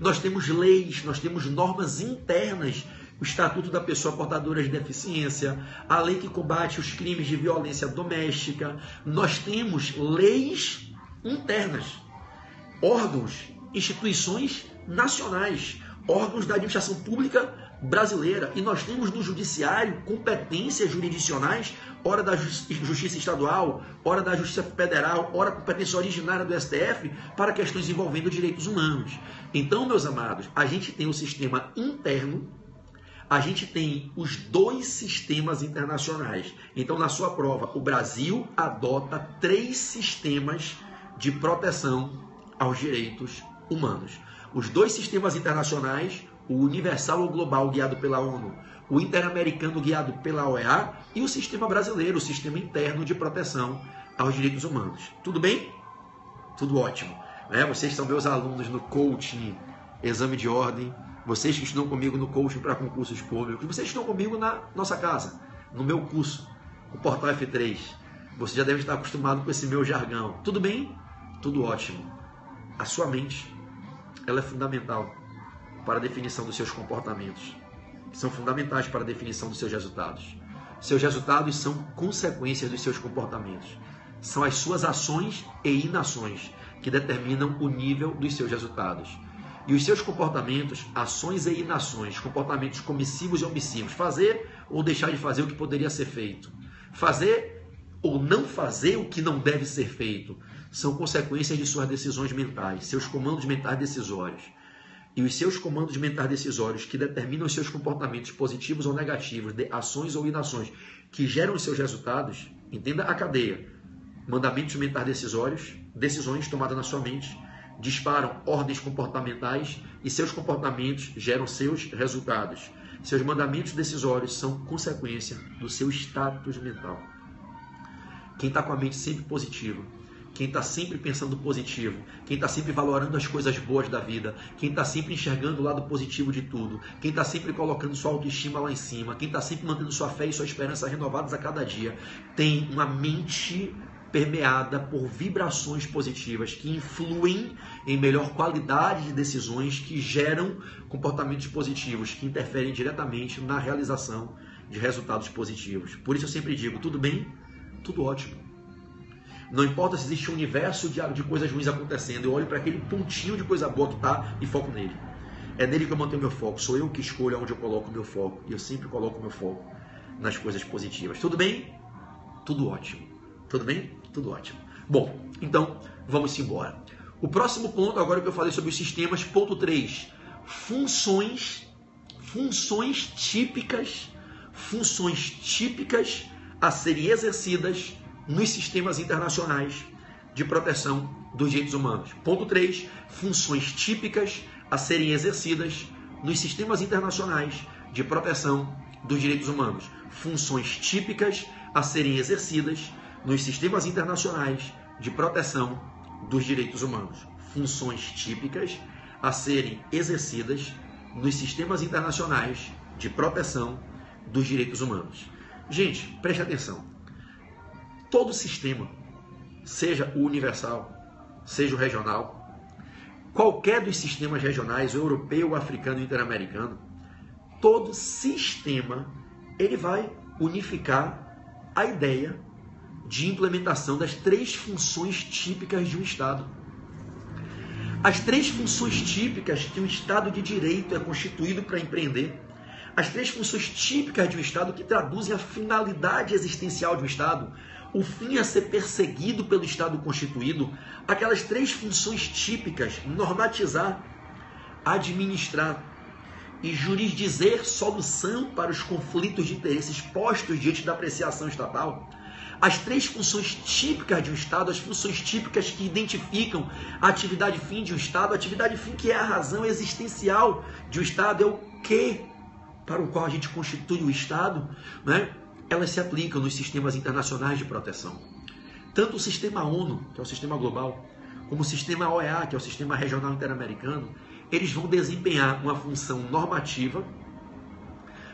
Nós temos leis, nós temos normas internas, o Estatuto da Pessoa Portadora de Deficiência, a lei que combate os crimes de violência doméstica. Nós temos leis internas, órgãos, instituições nacionais, órgãos da administração pública brasileira. E nós temos no judiciário competências jurisdicionais, ora da Justiça Estadual, ora da Justiça Federal, ora competência originária do STF para questões envolvendo direitos humanos. Então, meus amados, a gente tem o sistema interno, a gente tem os dois sistemas internacionais. Então, na sua prova, o Brasil adota 3 sistemas de proteção aos direitos humanos. Os dois sistemas internacionais, o universal ou global guiado pela ONU, o interamericano guiado pela OEA e o sistema brasileiro, o sistema interno de proteção aos direitos humanos. Tudo bem? Tudo ótimo. Vocês são meus alunos no coaching, exame de ordem, vocês que estudam comigo no coaching para concursos públicos, vocês estão comigo na nossa casa, no meu curso, o Portal F3. Você já deve estar acostumado com esse meu jargão. Tudo bem? Tudo ótimo. A sua mente, ela é fundamental para a definição dos seus comportamentos, que são fundamentais para a definição dos seus resultados. Seus resultados são consequências dos seus comportamentos. São as suas ações e inações que determinam o nível dos seus resultados. E os seus comportamentos, ações e inações, comportamentos comissivos e omissivos, fazer ou deixar de fazer o que poderia ser feito, fazer ou não fazer o que não deve ser feito, são consequências de suas decisões mentais, seus comandos mentais decisórios. E os seus comandos mentais decisórios que determinam os seus comportamentos positivos ou negativos, de ações ou inações, que geram os seus resultados, entenda a cadeia. Mandamentos mentais decisórios, decisões tomadas na sua mente, disparam ordens comportamentais e seus comportamentos geram seus resultados. Seus mandamentos decisórios são consequência do seu status mental. Quem está com a mente sempre positiva, quem está sempre pensando positivo, quem está sempre valorando as coisas boas da vida, quem está sempre enxergando o lado positivo de tudo, quem está sempre colocando sua autoestima lá em cima, quem está sempre mantendo sua fé e sua esperança renovadas a cada dia, tem uma mente permeada por vibrações positivas que influem em melhor qualidade de decisões, que geram comportamentos positivos, que interferem diretamente na realização de resultados positivos. Por isso eu sempre digo, tudo bem? Tudo ótimo. Não importa se existe um universo de coisas ruins acontecendo, eu olho para aquele pontinho de coisa boa que está e foco nele. É nele que eu mantenho meu foco, sou eu que escolho onde eu coloco o meu foco, e eu sempre coloco o meu foco nas coisas positivas. Tudo bem? Tudo ótimo. Tudo bem? Tudo ótimo. Bom, então vamos embora. O próximo ponto, agora que eu falei sobre os sistemas, ponto 3. Funções típicas a serem exercidas nos sistemas internacionais de proteção dos direitos humanos. Ponto 3. Funções típicas a serem exercidas nos sistemas internacionais de proteção dos direitos humanos. Funções típicas a serem exercidas nos sistemas internacionais de proteção dos direitos humanos. Funções típicas a serem exercidas nos sistemas internacionais de proteção dos direitos humanos. Gente, preste atenção. Todo sistema, seja o universal, seja o regional, qualquer dos sistemas regionais, o europeu, o africano e o interamericano, todo sistema ele vai unificar a ideia de implementação das 3 funções típicas de um Estado. As 3 funções típicas que um Estado de direito é constituído para empreender, as 3 funções típicas de um Estado que traduzem a finalidade existencial de um Estado, o fim a ser perseguido pelo Estado constituído, aquelas 3 funções típicas: normatizar, administrar e jurisdizer solução para os conflitos de interesses postos diante da apreciação estatal. As 3 funções típicas de um Estado, as funções típicas que identificam a atividade fim de um Estado, a atividade fim que é a razão existencial de um Estado, é o que para o qual a gente constitui o Estado, né? Elas se aplicam nos sistemas internacionais de proteção. Tanto o sistema ONU, que é o sistema global, como o sistema OEA, que é o sistema regional interamericano, eles vão desempenhar uma função normativa,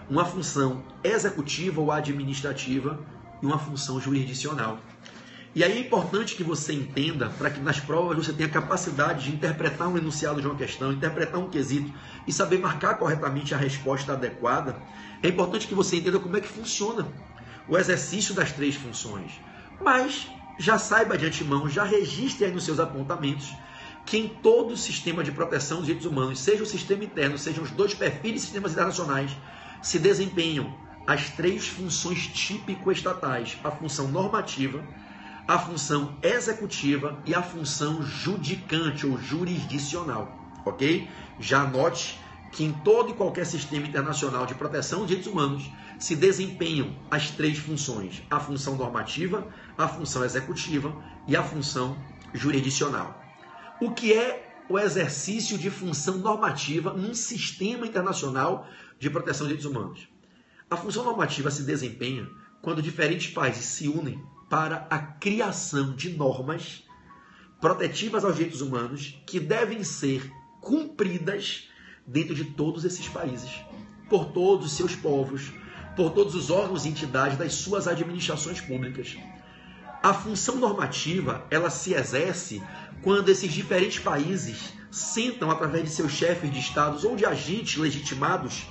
uma função executiva ou administrativa e uma função jurisdicional. E aí é importante que você entenda, para que nas provas você tenha capacidade de interpretar um enunciado de uma questão, interpretar um quesito e saber marcar corretamente a resposta adequada, é importante que você entenda como é que funciona o exercício das 3 funções. Mas já saiba de antemão, já registre aí nos seus apontamentos, que em todo o sistema de proteção dos direitos humanos, seja o sistema interno, sejam os 2 perfis de sistemas internacionais, se desempenham as 3 funções típico-estatais: a função normativa, a função executiva e a função judicante ou jurisdicional, ok? Já anote que em todo e qualquer sistema internacional de proteção dos direitos humanos se desempenham as 3 funções: a função normativa, a função executiva e a função jurisdicional. O que é o exercício de função normativa num sistema internacional de proteção de direitos humanos? A função normativa se desempenha quando diferentes países se unem para a criação de normas protetivas aos direitos humanos que devem ser cumpridas dentro de todos esses países, por todos os seus povos, por todos os órgãos e entidades das suas administrações públicas. A função normativa, ela se exerce quando esses diferentes países sentam através de seus chefes de estados ou de agentes legitimados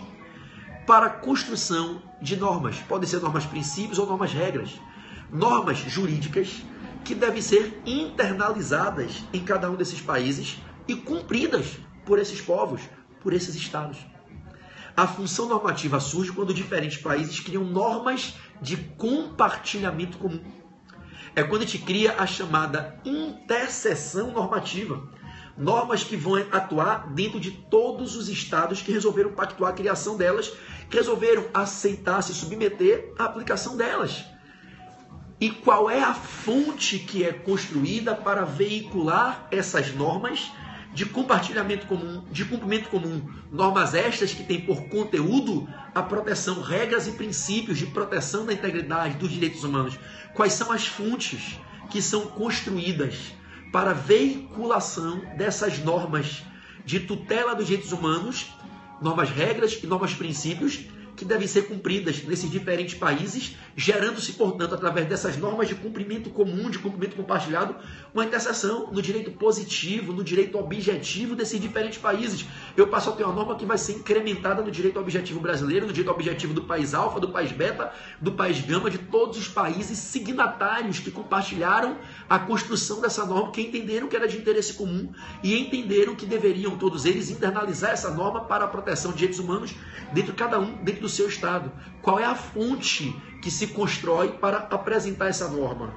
para a construção de normas. Podem ser normas princípios ou normas regras. Normas jurídicas que devem ser internalizadas em cada um desses países e cumpridas por esses povos, por esses estados. A função normativa surge quando diferentes países criam normas de compartilhamento comum. É quando a gente cria a chamada interseção normativa. Normas que vão atuar dentro de todos os estados que resolveram pactuar a criação delas, que resolveram aceitar, se submeter à aplicação delas. E qual é a fonte que é construída para veicular essas normas de compartilhamento comum, de cumprimento comum? Normas estas que têm por conteúdo a proteção, regras e princípios de proteção da integridade dos direitos humanos. Quais são as fontes que são construídas para a veiculação dessas normas de tutela dos direitos humanos, normas, regras e normas, princípios que devem ser cumpridas nesses diferentes países, gerando-se, portanto, através dessas normas de cumprimento comum, de cumprimento compartilhado, uma interseção no direito positivo, no direito objetivo desses diferentes países. Eu passo a ter uma norma que vai ser incrementada no direito objetivo brasileiro, no direito objetivo do país alfa, do país beta, do país gama, de todos os países signatários que compartilharam a construção dessa norma, que entenderam que era de interesse comum e entenderam que deveriam todos eles internalizar essa norma para a proteção de direitos humanos dentro do seu estado. Qual é a fonte que se constrói para apresentar essa norma?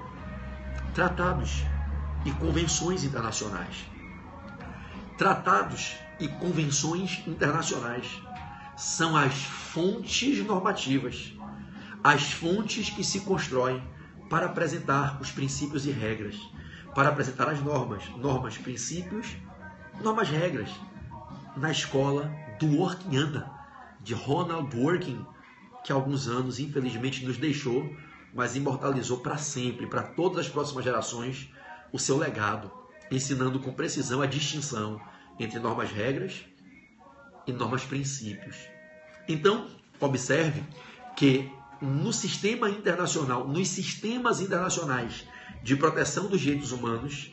Tratados e convenções internacionais. Tratados e convenções internacionais são as fontes normativas, as fontes que se constroem para apresentar os princípios e regras, para apresentar as normas, princípios, normas, regras, na escola do Working Anda, de Ronald Dworkin, que há alguns anos, infelizmente, nos deixou, mas imortalizou para sempre, para todas as próximas gerações, o seu legado, ensinando com precisão a distinção entre normas, regras e normas, princípios. Então, observe que no sistema internacional, nos sistemas internacionais de proteção dos direitos humanos,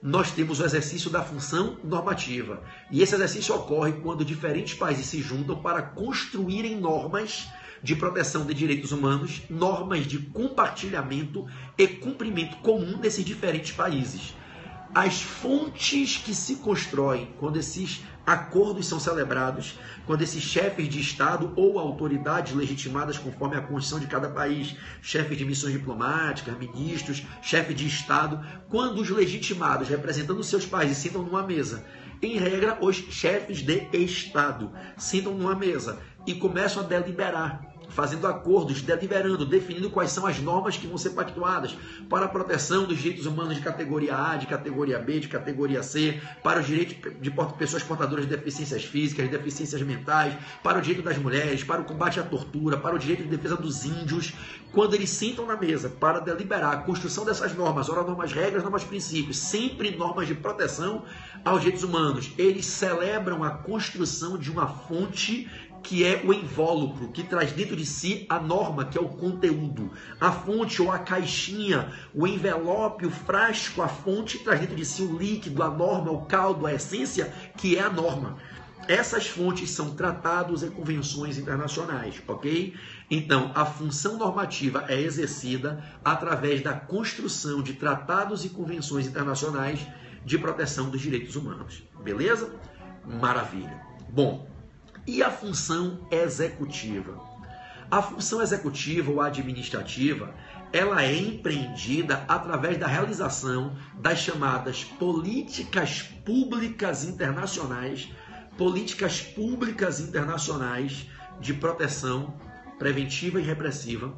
nós temos o exercício da função normativa. E esse exercício ocorre quando diferentes países se juntam para construírem normas de proteção de direitos humanos, normas de compartilhamento e cumprimento comum desses diferentes países. As fontes que se constroem quando esses acordos são celebrados, quando esses chefes de Estado ou autoridades legitimadas conforme a Constituição de cada país, chefes de missões diplomáticas, ministros, chefes de Estado, quando os legitimados representando seus países sentam numa mesa, em regra, os chefes de Estado sentam numa mesa e começam a deliberar, fazendo acordos, deliberando, definindo quais são as normas que vão ser pactuadas para a proteção dos direitos humanos de categoria A, de categoria B, de categoria C, para os direitos de pessoas portadoras de deficiências físicas, de deficiências mentais, para o direito das mulheres, para o combate à tortura, para o direito de defesa dos índios. Quando eles sentam na mesa para deliberar a construção dessas normas, ora normas regras, normas princípios, sempre normas de proteção aos direitos humanos, eles celebram a construção de uma fonte que é o invólucro, que traz dentro de si a norma, que é o conteúdo. A fonte ou a caixinha, o envelope, o frasco, a fonte traz dentro de si o líquido, a norma, o caldo, a essência, que é a norma. Essas fontes são tratados e convenções internacionais, ok? Então, a função normativa é exercida através da construção de tratados e convenções internacionais de proteção dos direitos humanos. Beleza? Maravilha. Bom, e a função executiva? A função executiva ou administrativa, ela é empreendida através da realização das chamadas políticas públicas internacionais de proteção preventiva e repressiva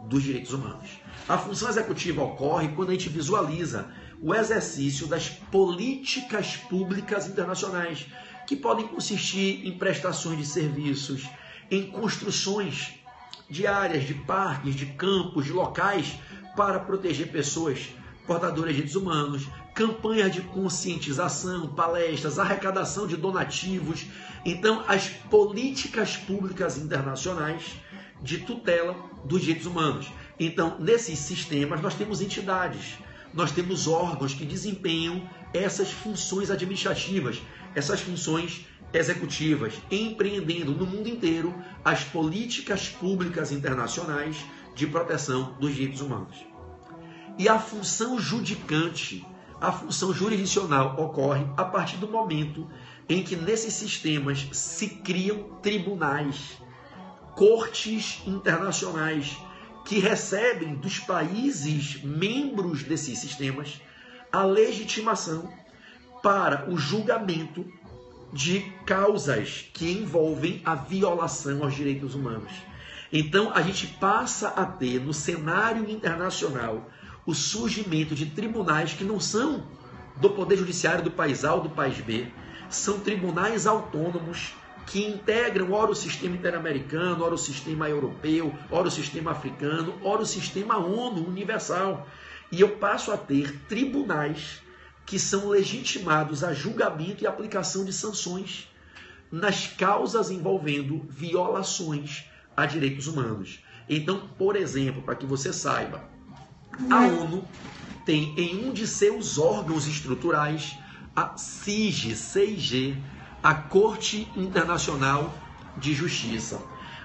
dos direitos humanos. A função executiva ocorre quando a gente visualiza o exercício das políticas públicas internacionais, que podem consistir em prestações de serviços, em construções de áreas, de parques, de campos, de locais para proteger pessoas portadoras de direitos humanos, campanhas de conscientização, palestras, arrecadação de donativos. Então, as políticas públicas internacionais de tutela dos direitos humanos. Então, nesses sistemas, nós temos entidades, nós temos órgãos que desempenham essas funções administrativas, essas funções executivas, empreendendo no mundo inteiro as políticas públicas internacionais de proteção dos direitos humanos. E a função judicante, a função jurisdicional ocorre a partir do momento em que nesses sistemas se criam tribunais, cortes internacionais que recebem dos países membros desses sistemas a legitimação para o julgamento de causas que envolvem a violação aos direitos humanos. Então, a gente passa a ter no cenário internacional o surgimento de tribunais que não são do Poder Judiciário do país A ou do país B, são tribunais autônomos que integram ora o sistema interamericano, ora o sistema europeu, ora o sistema africano, ora o sistema ONU universal. E eu passo a ter tribunais que são legitimados a julgamento e aplicação de sanções nas causas envolvendo violações a direitos humanos. Então, por exemplo, para que você saiba, a ONU tem em um de seus órgãos estruturais a CIG, a Corte Internacional de Justiça.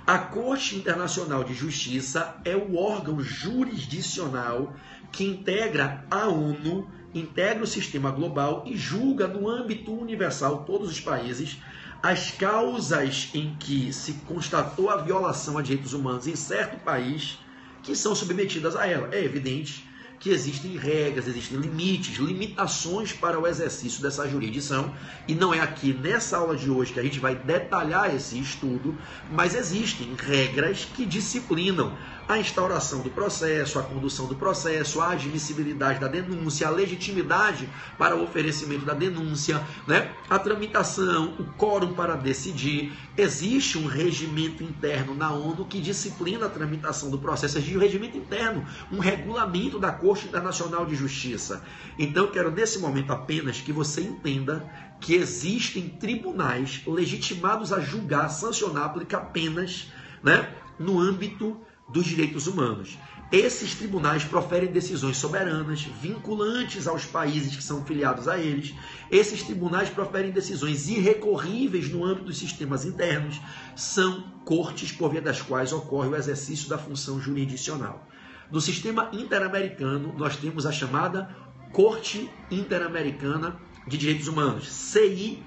A Corte Internacional de Justiça é o órgão jurisdicional que integra a ONU, integra o sistema global e julga no âmbito universal todos os países as causas em que se constatou a violação a direitos humanos em certo país que são submetidas a ela. É evidente que existem regras, existem limites, limitações para o exercício dessa jurisdição, e não é aqui nessa aula de hoje que a gente vai detalhar esse estudo, mas existem regras que disciplinam a instauração do processo, a condução do processo, a admissibilidade da denúncia, a legitimidade para o oferecimento da denúncia, né? A tramitação, o quórum para decidir. Existe um regimento interno na ONU que disciplina a tramitação do processo. Existe um regimento interno, um regulamento da Corte Internacional de Justiça. Então, eu quero nesse momento apenas que você entenda que existem tribunais legitimados a julgar, sancionar, aplicar penas, né, no âmbito dos Direitos Humanos. Esses tribunais proferem decisões soberanas, vinculantes aos países que são filiados a eles. Esses tribunais proferem decisões irrecorríveis no âmbito dos sistemas internos. São cortes por via das quais ocorre o exercício da função jurisdicional. No sistema interamericano, nós temos a chamada Corte Interamericana de Direitos Humanos, CIDH,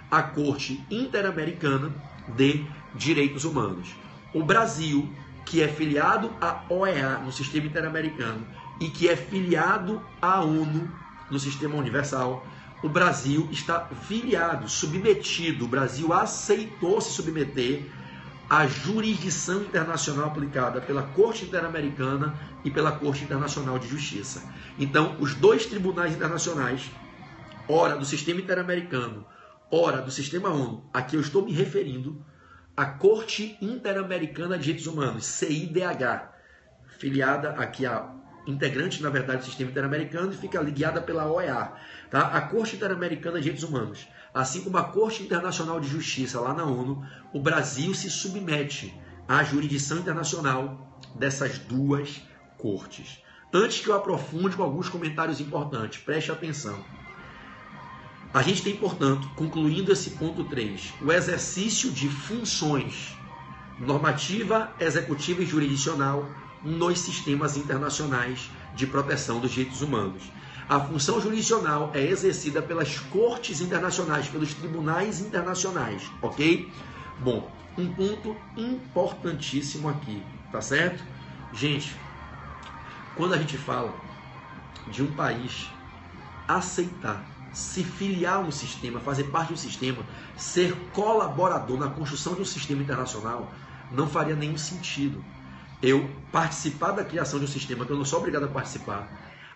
a Corte Interamericana de Direitos Humanos. O Brasil, que é filiado à OEA, no sistema interamericano, e que é filiado à ONU, no sistema universal, o Brasil está filiado, submetido, o Brasil aceitou se submeter à jurisdição internacional aplicada pela Corte Interamericana e pela Corte Internacional de Justiça. Então, os dois tribunais internacionais, ora do sistema interamericano, ora do sistema ONU, a que eu estou me referindo, a Corte Interamericana de Direitos Humanos, CIDH, filiada aqui a integrante, na verdade, do sistema interamericano e fica guiada pela OEA, tá? A Corte Interamericana de Direitos Humanos, assim como a Corte Internacional de Justiça lá na ONU, o Brasil se submete à jurisdição internacional dessas duas cortes. Antes que eu aprofunde com alguns comentários importantes, preste atenção. A gente tem, portanto, concluindo esse ponto 3, o exercício de funções normativa, executiva e jurisdicional nos sistemas internacionais de proteção dos direitos humanos. A função jurisdicional é exercida pelas cortes internacionais, pelos tribunais internacionais, ok? Bom, um ponto importantíssimo aqui, tá certo? Gente, quando a gente fala de um país aceitar se filiar no sistema, fazer parte do sistema, ser colaborador na construção de um sistema internacional, não faria nenhum sentido eu participar da criação de um sistema que eu não sou obrigado a participar,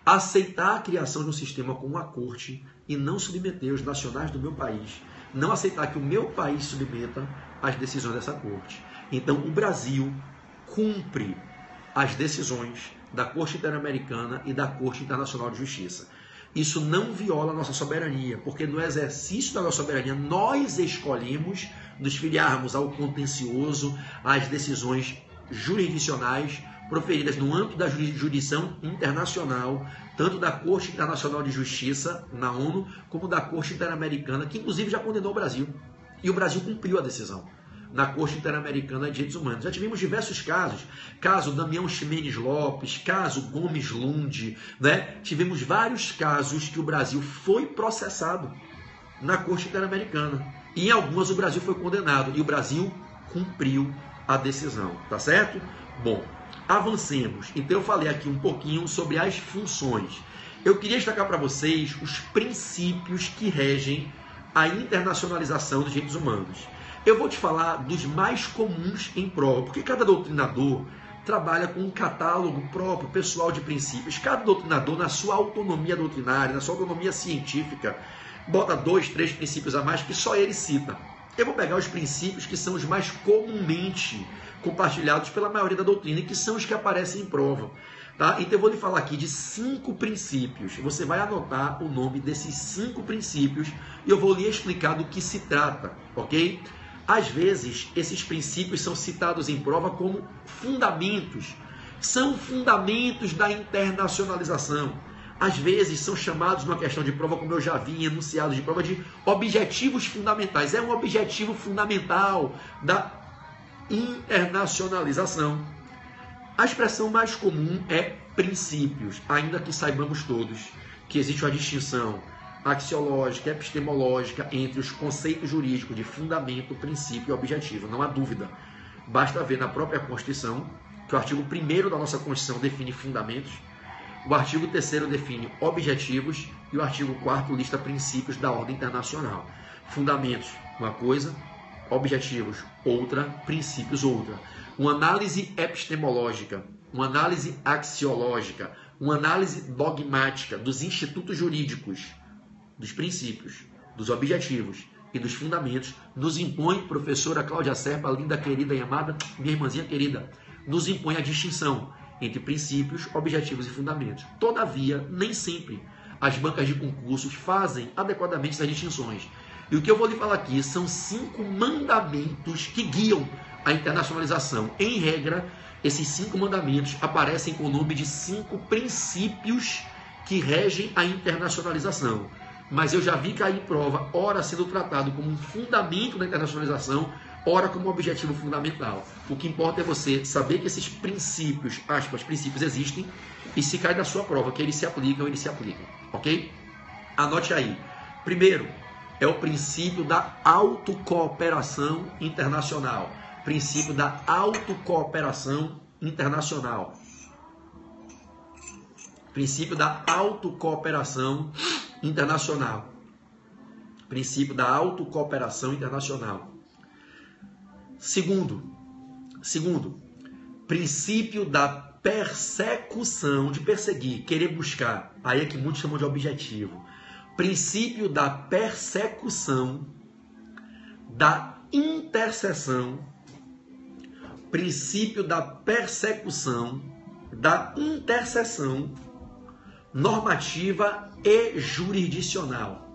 aceitar a criação de um sistema com uma corte e não submeter os nacionais do meu país, não aceitar que o meu país submeta às decisões dessa corte. Então, o Brasil cumpre as decisões da Corte Interamericana e da Corte Internacional de Justiça. Isso não viola a nossa soberania, porque no exercício da nossa soberania nós escolhemos nos filiarmos ao contencioso, às decisões jurisdicionais proferidas no âmbito da jurisdição internacional, tanto da Corte Internacional de Justiça, na ONU, como da Corte Interamericana, que inclusive já condenou o Brasil. E o Brasil cumpriu a decisão na Corte Interamericana de Direitos Humanos. Já tivemos diversos casos, caso Damião Ximenes Lopes, caso Gomes Lund, né? Tivemos vários casos que o Brasil foi processado na Corte Interamericana. E em algumas o Brasil foi condenado e o Brasil cumpriu a decisão, tá certo? Bom, avancemos. Então eu falei aqui um pouquinho sobre as funções. Eu queria destacar para vocês os princípios que regem a internacionalização dos direitos humanos. Eu vou te falar dos mais comuns em prova, porque cada doutrinador trabalha com um catálogo próprio, pessoal de princípios. Cada doutrinador, na sua autonomia doutrinária, na sua autonomia científica, bota 2, 3 princípios a mais que só ele cita. Eu vou pegar os princípios que são os mais comumente compartilhados pela maioria da doutrina e que são os que aparecem em prova. Tá? Então eu vou lhe falar aqui de 5 princípios. Você vai anotar o nome desses 5 princípios e eu vou lhe explicar do que se trata, ok? Às vezes, esses princípios são citados em prova como fundamentos. São fundamentos da internacionalização. Às vezes, são chamados numa questão de prova, como eu já vi em enunciados de prova, de objetivos fundamentais. É um objetivo fundamental da internacionalização. A expressão mais comum é princípios, ainda que saibamos todos que existe uma distinção axiológica, epistemológica entre os conceitos jurídicos de fundamento, princípio e objetivo. Não há dúvida. Basta ver na própria Constituição que o artigo 1º da nossa Constituição define fundamentos, o artigo 3º define objetivos e o artigo 4º lista princípios da ordem internacional. Fundamentos, uma coisa, objetivos, outra, princípios, outra. Uma análise epistemológica, uma análise axiológica, uma análise dogmática dos institutos jurídicos, dos princípios, dos objetivos e dos fundamentos, nos impõe, professora Cláudia Serpa, linda, querida e amada, minha irmãzinha querida, nos impõe a distinção entre princípios, objetivos e fundamentos. Todavia, nem sempre as bancas de concursos fazem adequadamente essas distinções. E o que eu vou lhe falar aqui são 5 mandamentos que guiam a internacionalização? Em regra, esses 5 mandamentos aparecem com o nome de 5 princípios que regem a internacionalização. Mas eu já vi cair em prova, ora sendo tratado como um fundamento da internacionalização, ora como objetivo fundamental. O que importa é você saber que esses princípios, aspas, princípios existem, e se cai na sua prova que eles se aplicam, ok? Anote aí. Primeiro, é o princípio da autocooperação internacional. Princípio da autocooperação internacional. Princípio da autocooperação internacional. Princípio da autocooperação internacional. Segundo, princípio da persecução, de perseguir, querer buscar. Aí é que muitos chamam de objetivo. Princípio da persecução, da intercessão. Princípio da persecução, da intercessão normativa e jurisdicional.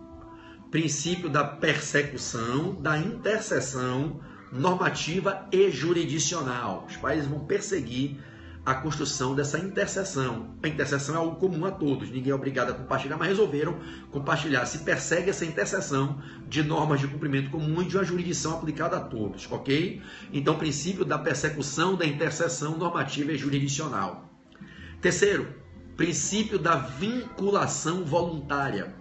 Princípio da persecução, da intercessão normativa e jurisdicional. Os países vão perseguir a construção dessa interseção. A interseção é algo comum a todos, ninguém é obrigado a compartilhar, mas resolveram compartilhar. Se persegue essa interseção de normas de cumprimento comum e de uma jurisdição aplicada a todos, ok? Então, princípio da persecução, da interseção normativa e jurisdicional. Terceiro, princípio da vinculação voluntária.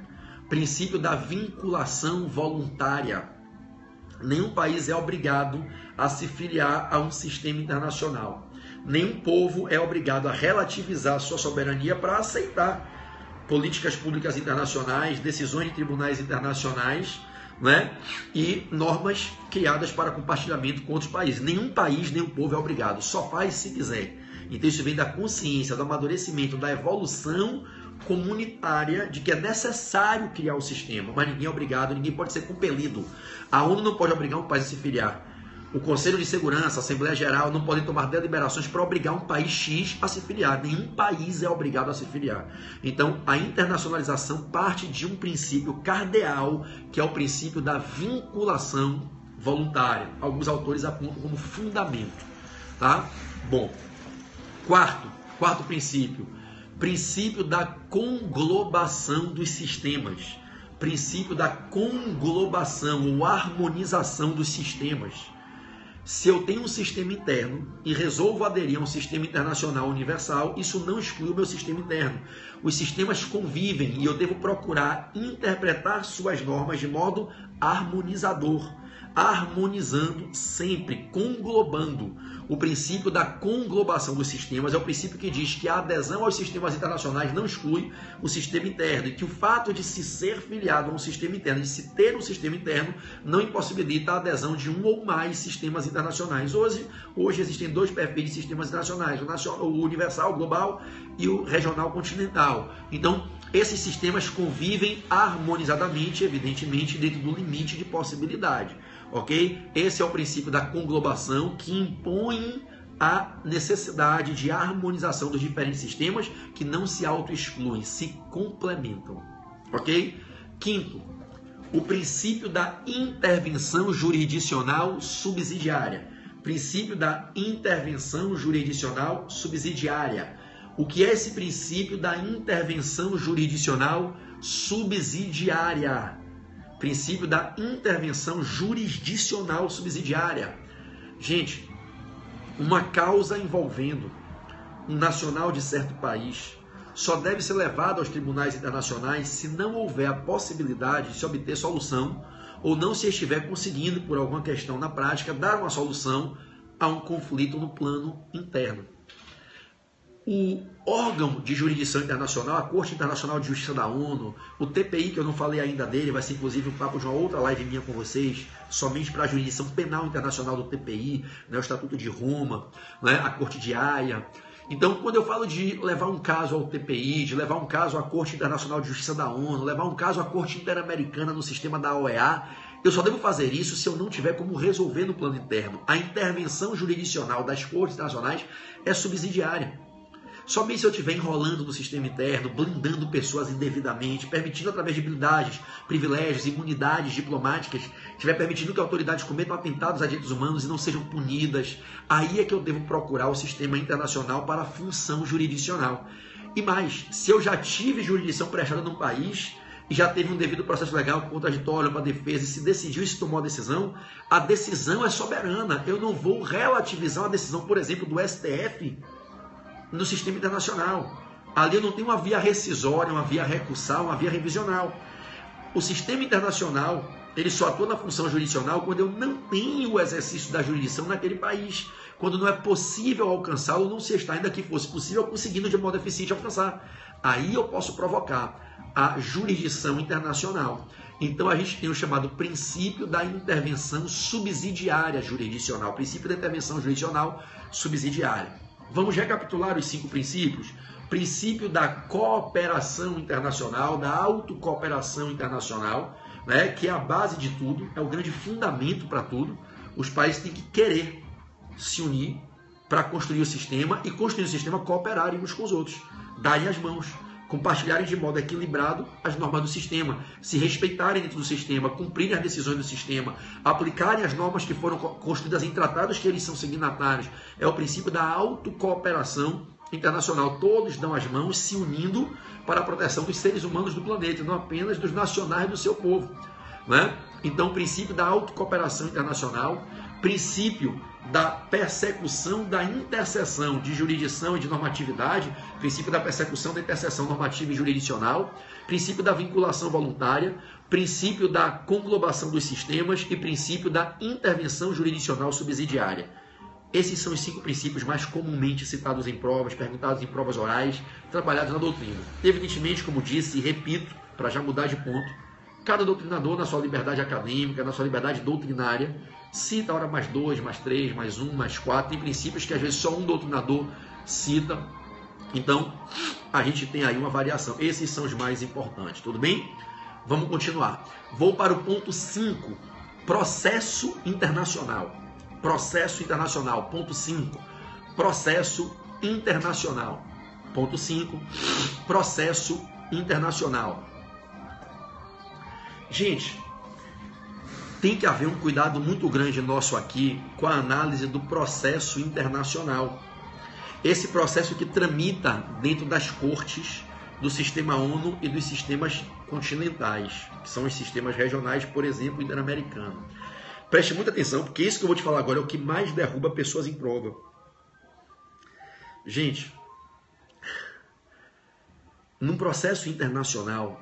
Princípio da vinculação voluntária. Nenhum país é obrigado a se filiar a um sistema internacional. Nenhum povo é obrigado a relativizar sua soberania para aceitar políticas públicas internacionais, decisões de tribunais internacionais, né? E normas criadas para compartilhamento com outros países. Nenhum país, nenhum povo é obrigado, só faz se quiser. Então isso vem da consciência, do amadurecimento, da evolução comunitária de que é necessário criar o sistema, mas ninguém é obrigado, ninguém pode ser compelido. A ONU não pode obrigar um país a se filiar. O Conselho de Segurança, a Assembleia Geral não podem tomar deliberações para obrigar um país X a se filiar. Nenhum país é obrigado a se filiar. Então, a internacionalização parte de um princípio cardeal, que é o princípio da vinculação voluntária. Alguns autores apontam como fundamento. Tá? Bom, quarto princípio. Princípio da conglobação dos sistemas. Princípio da conglobação ou harmonização dos sistemas. Se eu tenho um sistema interno e resolvo aderir a um sistema internacional universal, isso não exclui o meu sistema interno. Os sistemas convivem e eu devo procurar interpretar suas normas de modo harmonizador, harmonizando sempre, conglobando. O princípio da conglobação dos sistemas é o princípio que diz que a adesão aos sistemas internacionais não exclui o sistema interno e que o fato de se ser filiado a um sistema interno, de se ter um sistema interno, não impossibilita a adesão de um ou mais sistemas internacionais. Hoje existem 2 perfis de sistemas internacionais, o universal, o global e o regional continental. Então, esses sistemas convivem harmonizadamente, evidentemente, dentro do limite de possibilidade. Ok? Esse é o princípio da conglobação que impõe a necessidade de harmonização dos diferentes sistemas que não se auto-excluem, se complementam. Ok? Quinto, o princípio da intervenção jurisdicional subsidiária. Princípio da intervenção jurisdicional subsidiária. O que é esse princípio da intervenção jurisdicional subsidiária? Princípio da intervenção jurisdicional subsidiária. Gente, uma causa envolvendo um nacional de certo país só deve ser levada aos tribunais internacionais se não houver a possibilidade de se obter solução ou não se estiver conseguindo, por alguma questão na prática, dar uma solução a um conflito no plano interno. O órgão de jurisdição internacional, a Corte Internacional de Justiça da ONU, o TPI, que eu não falei ainda dele, vai ser inclusive um papo de uma outra live minha com vocês, somente para a jurisdição penal internacional do TPI, né, o Estatuto de Roma, né, a Corte de Haia. Então, quando eu falo de levar um caso ao TPI, de levar um caso à Corte Internacional de Justiça da ONU, levar um caso à Corte Interamericana no sistema da OEA, eu só devo fazer isso se eu não tiver como resolver no plano interno. A intervenção jurisdicional das Cortes Internacionais é subsidiária. Somente se eu estiver enrolando no sistema interno, blindando pessoas indevidamente, permitindo através de blindagens, privilégios, imunidades diplomáticas estiver permitindo que autoridades cometam atentados a direitos humanos e não sejam punidas, aí é que eu devo procurar o sistema internacional para a função jurisdicional. E mais, se eu já tive jurisdição prestada num país e já teve um devido processo legal contraditório para a defesa e se decidiu e se tomou a decisão é soberana. Eu não vou relativizar uma decisão, por exemplo, do STF no sistema internacional. Ali eu não tenho uma via rescisória, uma via recursal, uma via revisional. O sistema internacional, ele só atua na função jurisdicional quando eu não tenho o exercício da jurisdição naquele país. Quando não é possível alcançá-lo, não se está, ainda que fosse possível, conseguindo de modo eficiente alcançar. Aí eu posso provocar a jurisdição internacional. Então a gente tem o chamado princípio da intervenção subsidiária jurisdicional, princípio da intervenção jurisdicional subsidiária. Vamos recapitular os 5 princípios? Princípio da cooperação internacional, da autocooperação internacional, né, que é a base de tudo, é o grande fundamento para tudo. Os países têm que querer se unir para construir o sistema e construir o sistema cooperarem uns com os outros, darem as mãos, compartilharem de modo equilibrado as normas do sistema, se respeitarem dentro do sistema, cumprirem as decisões do sistema, aplicarem as normas que foram construídas em tratados que eles são signatários. É o princípio da autocooperação internacional. Todos dão as mãos se unindo para a proteção dos seres humanos do planeta, não apenas dos nacionais do seu povo, né? Então, o princípio da autocooperação internacional, princípio da persecução da interseção de jurisdição e de normatividade, princípio da persecução da interseção normativa e jurisdicional, princípio da vinculação voluntária, princípio da conglobação dos sistemas e princípio da intervenção jurisdicional subsidiária. Esses são os 5 princípios mais comumente citados em provas, perguntados em provas orais, trabalhados na doutrina. Evidentemente, como disse e repito, para já mudar de ponto, cada doutrinador, na sua liberdade acadêmica, na sua liberdade doutrinária, cita ora mais 2, mais 3, mais 1, mais 4. Tem princípios que às vezes só um doutrinador cita. Então, a gente tem aí uma variação. Esses são os mais importantes, tudo bem? Vamos continuar. Vou para o ponto 5, processo internacional. Processo internacional, ponto 5. Processo internacional. Ponto 5, processo internacional. Gente, tem que haver um cuidado muito grande nosso aqui com a análise do processo internacional. Esse processo que tramita dentro das cortes do sistema ONU e dos sistemas continentais, que são os sistemas regionais, por exemplo, interamericano. Preste muita atenção, porque isso que eu vou te falar agora é o que mais derruba pessoas em prova. Gente, num processo internacional,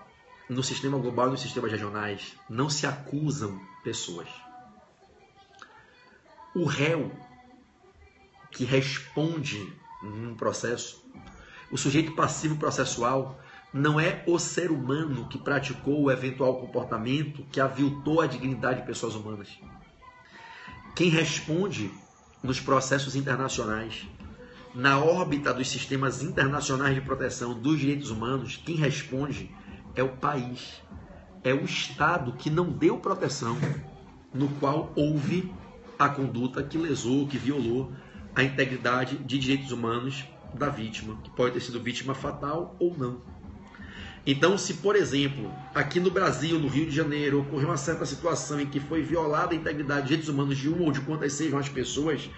no sistema global e nos sistemas regionais, não se acusam pessoas. O réu que responde num processo, o sujeito passivo processual, não é o ser humano que praticou o eventual comportamento que aviltou a dignidade de pessoas humanas. Quem responde nos processos internacionais, na órbita dos sistemas internacionais de proteção dos direitos humanos, quem responde é o país, é o Estado que não deu proteção, no qual houve a conduta que lesou, que violou a integridade de direitos humanos da vítima, que pode ter sido vítima fatal ou não. Então, se, por exemplo, aqui no Brasil, no Rio de Janeiro, ocorreu uma certa situação em que foi violada a integridade de direitos humanos de uma ou de quantas sejam as pessoas,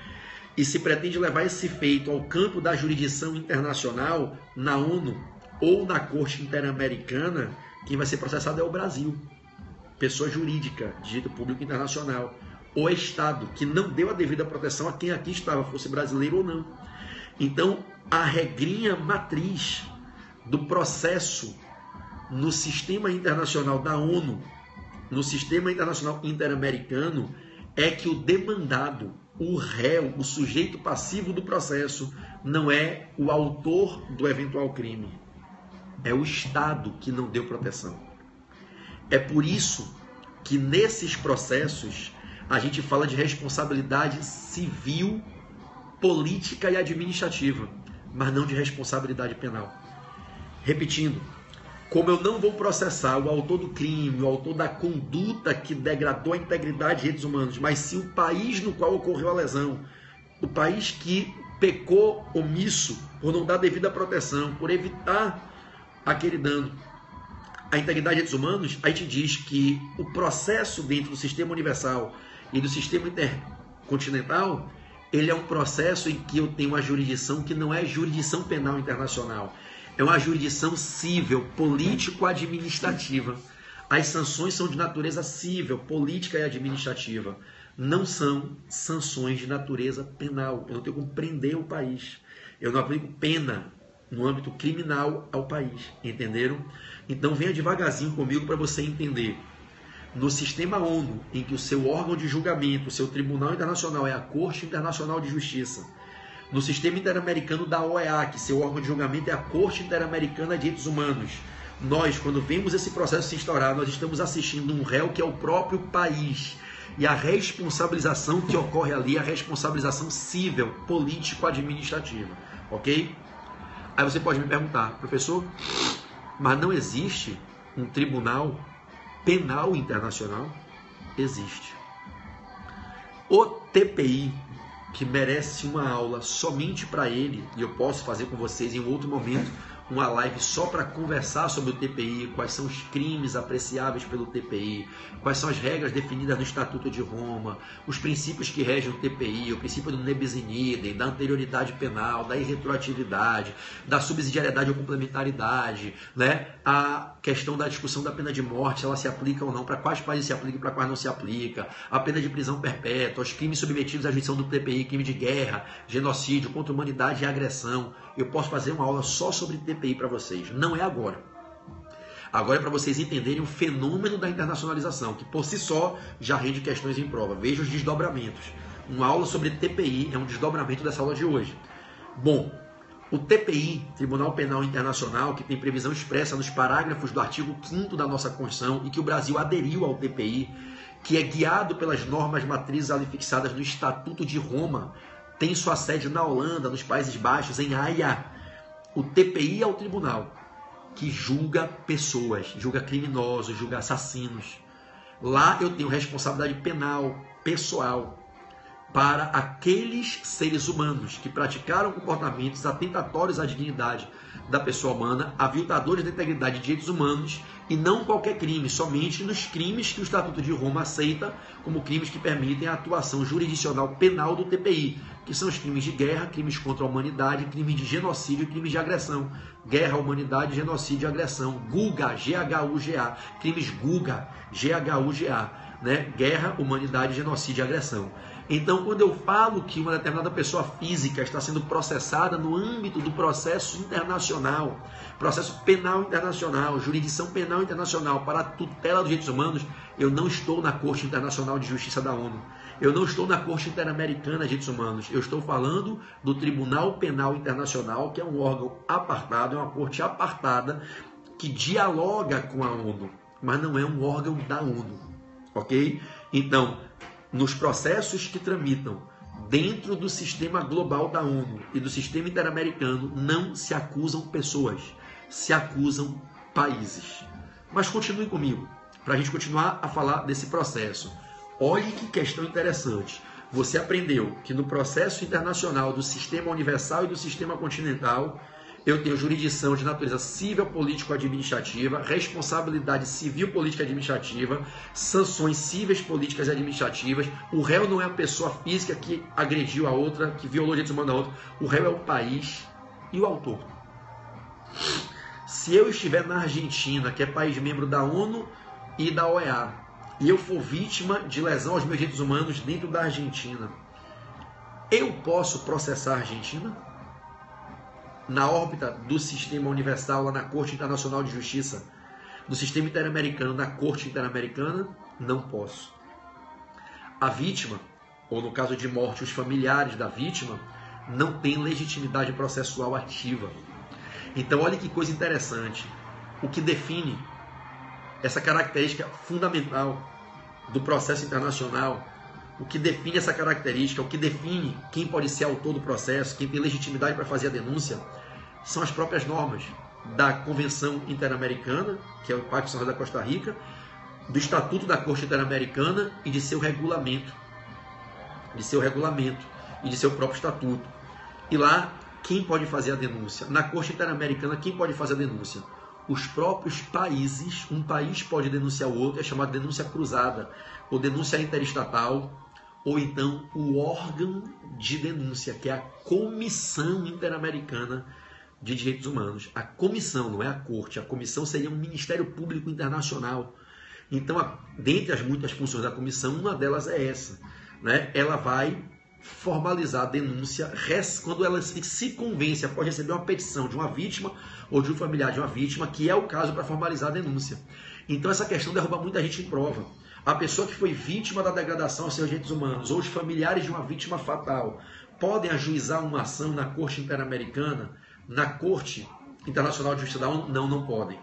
e se pretende levar esse feito ao campo da jurisdição internacional, na ONU ou na Corte Interamericana, quem vai ser processado é o Brasil, pessoa jurídica, de direito público internacional, o Estado, que não deu a devida proteção a quem aqui estava, fosse brasileiro ou não. Então, a regrinha matriz do processo no sistema internacional da ONU, no sistema internacional interamericano, é que o demandado, o réu, o sujeito passivo do processo, não é o autor do eventual crime. É o Estado que não deu proteção. É por isso que nesses processos a gente fala de responsabilidade civil, política e administrativa, mas não de responsabilidade penal. Repetindo, como eu não vou processar o autor do crime, o autor da conduta que degradou a integridade de direitos humanos, mas sim o país no qual ocorreu a lesão, o país que pecou omisso por não dar devida proteção, por evitar aquele dano. a integridade de direitos humanos, a gente diz que o processo dentro do sistema universal e do sistema intercontinental, ele é um processo em que eu tenho uma jurisdição que não é jurisdição penal internacional, é uma jurisdição civil, político-administrativa. As sanções são de natureza civil, política e administrativa. Não são sanções de natureza penal. Eu não tenho como prender o país. Eu não aplico pena no âmbito criminal ao país. Entenderam? Então venha devagarzinho comigo para você entender. No sistema ONU, em que o seu órgão de julgamento, o seu tribunal internacional é a Corte Internacional de Justiça. No sistema interamericano da OEA, que seu órgão de julgamento é a Corte Interamericana de Direitos Humanos. Nós, quando vemos esse processo se instaurar, nós estamos assistindo um réu que é o próprio país. E a responsabilização que ocorre ali é a responsabilização civil, político-administrativa. Ok? Aí você pode me perguntar, professor, mas não existe um tribunal penal internacional? Existe. O TPI, que merece uma aula somente para ele, e eu posso fazer com vocês em outro momento, uma live só para conversar sobre o TPI, quais são os crimes apreciáveis pelo TPI, quais são as regras definidas no Estatuto de Roma, os princípios que regem o TPI, o princípio do nebis in idem, da anterioridade penal, da irretroatividade, da subsidiariedade ou complementaridade, né? A questão da discussão da pena de morte, se ela se aplica ou não, para quais países se aplica e para quais não se aplica, a pena de prisão perpétua, os crimes submetidos à jurisdição do TPI, crime de guerra, genocídio, contra a humanidade e agressão. Eu posso fazer uma aula só sobre TPI para vocês. Não é agora. Agora é para vocês entenderem o fenômeno da internacionalização, que por si só já rende questões em prova. Veja os desdobramentos. Uma aula sobre TPI é um desdobramento dessa aula de hoje. Bom, o TPI, Tribunal Penal Internacional, que tem previsão expressa nos parágrafos do artigo 5º da nossa Constituição e que o Brasil aderiu ao TPI, que é guiado pelas normas matrizes ali fixadas no Estatuto de Roma, tem sua sede na Holanda, nos Países Baixos, em Haia. O TPI é o tribunal que julga pessoas, julga criminosos, julga assassinos. Lá eu tenho responsabilidade penal, pessoal, para aqueles seres humanos que praticaram comportamentos atentatórios à dignidade da pessoa humana, aviltadores da integridade de direitos humanos, e não qualquer crime, somente nos crimes que o Estatuto de Roma aceita como crimes que permitem a atuação jurisdicional penal do TPI, que são os crimes de guerra, crimes contra a humanidade, crimes de genocídio e crimes de agressão. Guerra, humanidade, genocídio e agressão. GUGA, G-H-U-G-A. Crimes GUGA, G-H-U-G-A. Né? Guerra, humanidade, genocídio e agressão. Então, quando eu falo que uma determinada pessoa física está sendo processada no âmbito do processo internacional, processo penal internacional, jurisdição penal internacional para a tutela dos direitos humanos, eu não estou na Corte Internacional de Justiça da ONU. Eu não estou na Corte Interamericana de Direitos Humanos. Eu estou falando do Tribunal Penal Internacional, que é um órgão apartado, é uma corte apartada que dialoga com a ONU, mas não é um órgão da ONU. Ok? Então, nos processos que tramitam dentro do sistema global da ONU e do sistema interamericano, não se acusam pessoas, se acusam países. Mas continue comigo, para a gente continuar a falar desse processo. Olhe que questão interessante. Você aprendeu que no processo internacional do sistema universal e do sistema continental, eu tenho jurisdição de natureza civil, político-administrativa, responsabilidade civil, política e administrativa, sanções cíveis, políticas e administrativas. O réu não é a pessoa física que agrediu a outra, que violou os direitos humanos da outra. O réu é o país e o autor. Se eu estiver na Argentina, que é país membro da ONU e da OEA, e eu for vítima de lesão aos meus direitos humanos dentro da Argentina, eu posso processar a Argentina? Na órbita do sistema universal, lá na Corte Internacional de Justiça, do sistema interamericano, na Corte Interamericana, não posso. A vítima, ou no caso de morte, os familiares da vítima, não têm legitimidade processual ativa. Então, olha que coisa interessante. O que define essa característica fundamental do processo internacional, o que define essa característica, o que define quem pode ser autor do processo, quem tem legitimidade para fazer a denúncia, são as próprias normas da Convenção Interamericana, que é o Pacto Social da Costa Rica, do Estatuto da Corte Interamericana e de seu regulamento, e de seu próprio estatuto. E lá, quem pode fazer a denúncia? Na Corte Interamericana, quem pode fazer a denúncia? os próprios países, um país pode denunciar o outro, é chamada denúncia cruzada, ou denúncia interestatal, ou então o órgão de denúncia, que é a Comissão Interamericana de Direitos Humanos. A comissão, não é a corte, a comissão seria um Ministério Público Internacional. Então, dentre as muitas funções da comissão, uma delas é essa, né? Ela vai formalizar a denúncia quando ela se convence após receber uma petição de uma vítima ou de um familiar de uma vítima, que é o caso para formalizar a denúncia. Então, essa questão derruba muita gente em prova. A pessoa que foi vítima da degradação aos seus direitos humanos ou os familiares de uma vítima fatal podem ajuizar uma ação na Corte Interamericana, na Corte Internacional de Justiça da ONU? Não, não podem.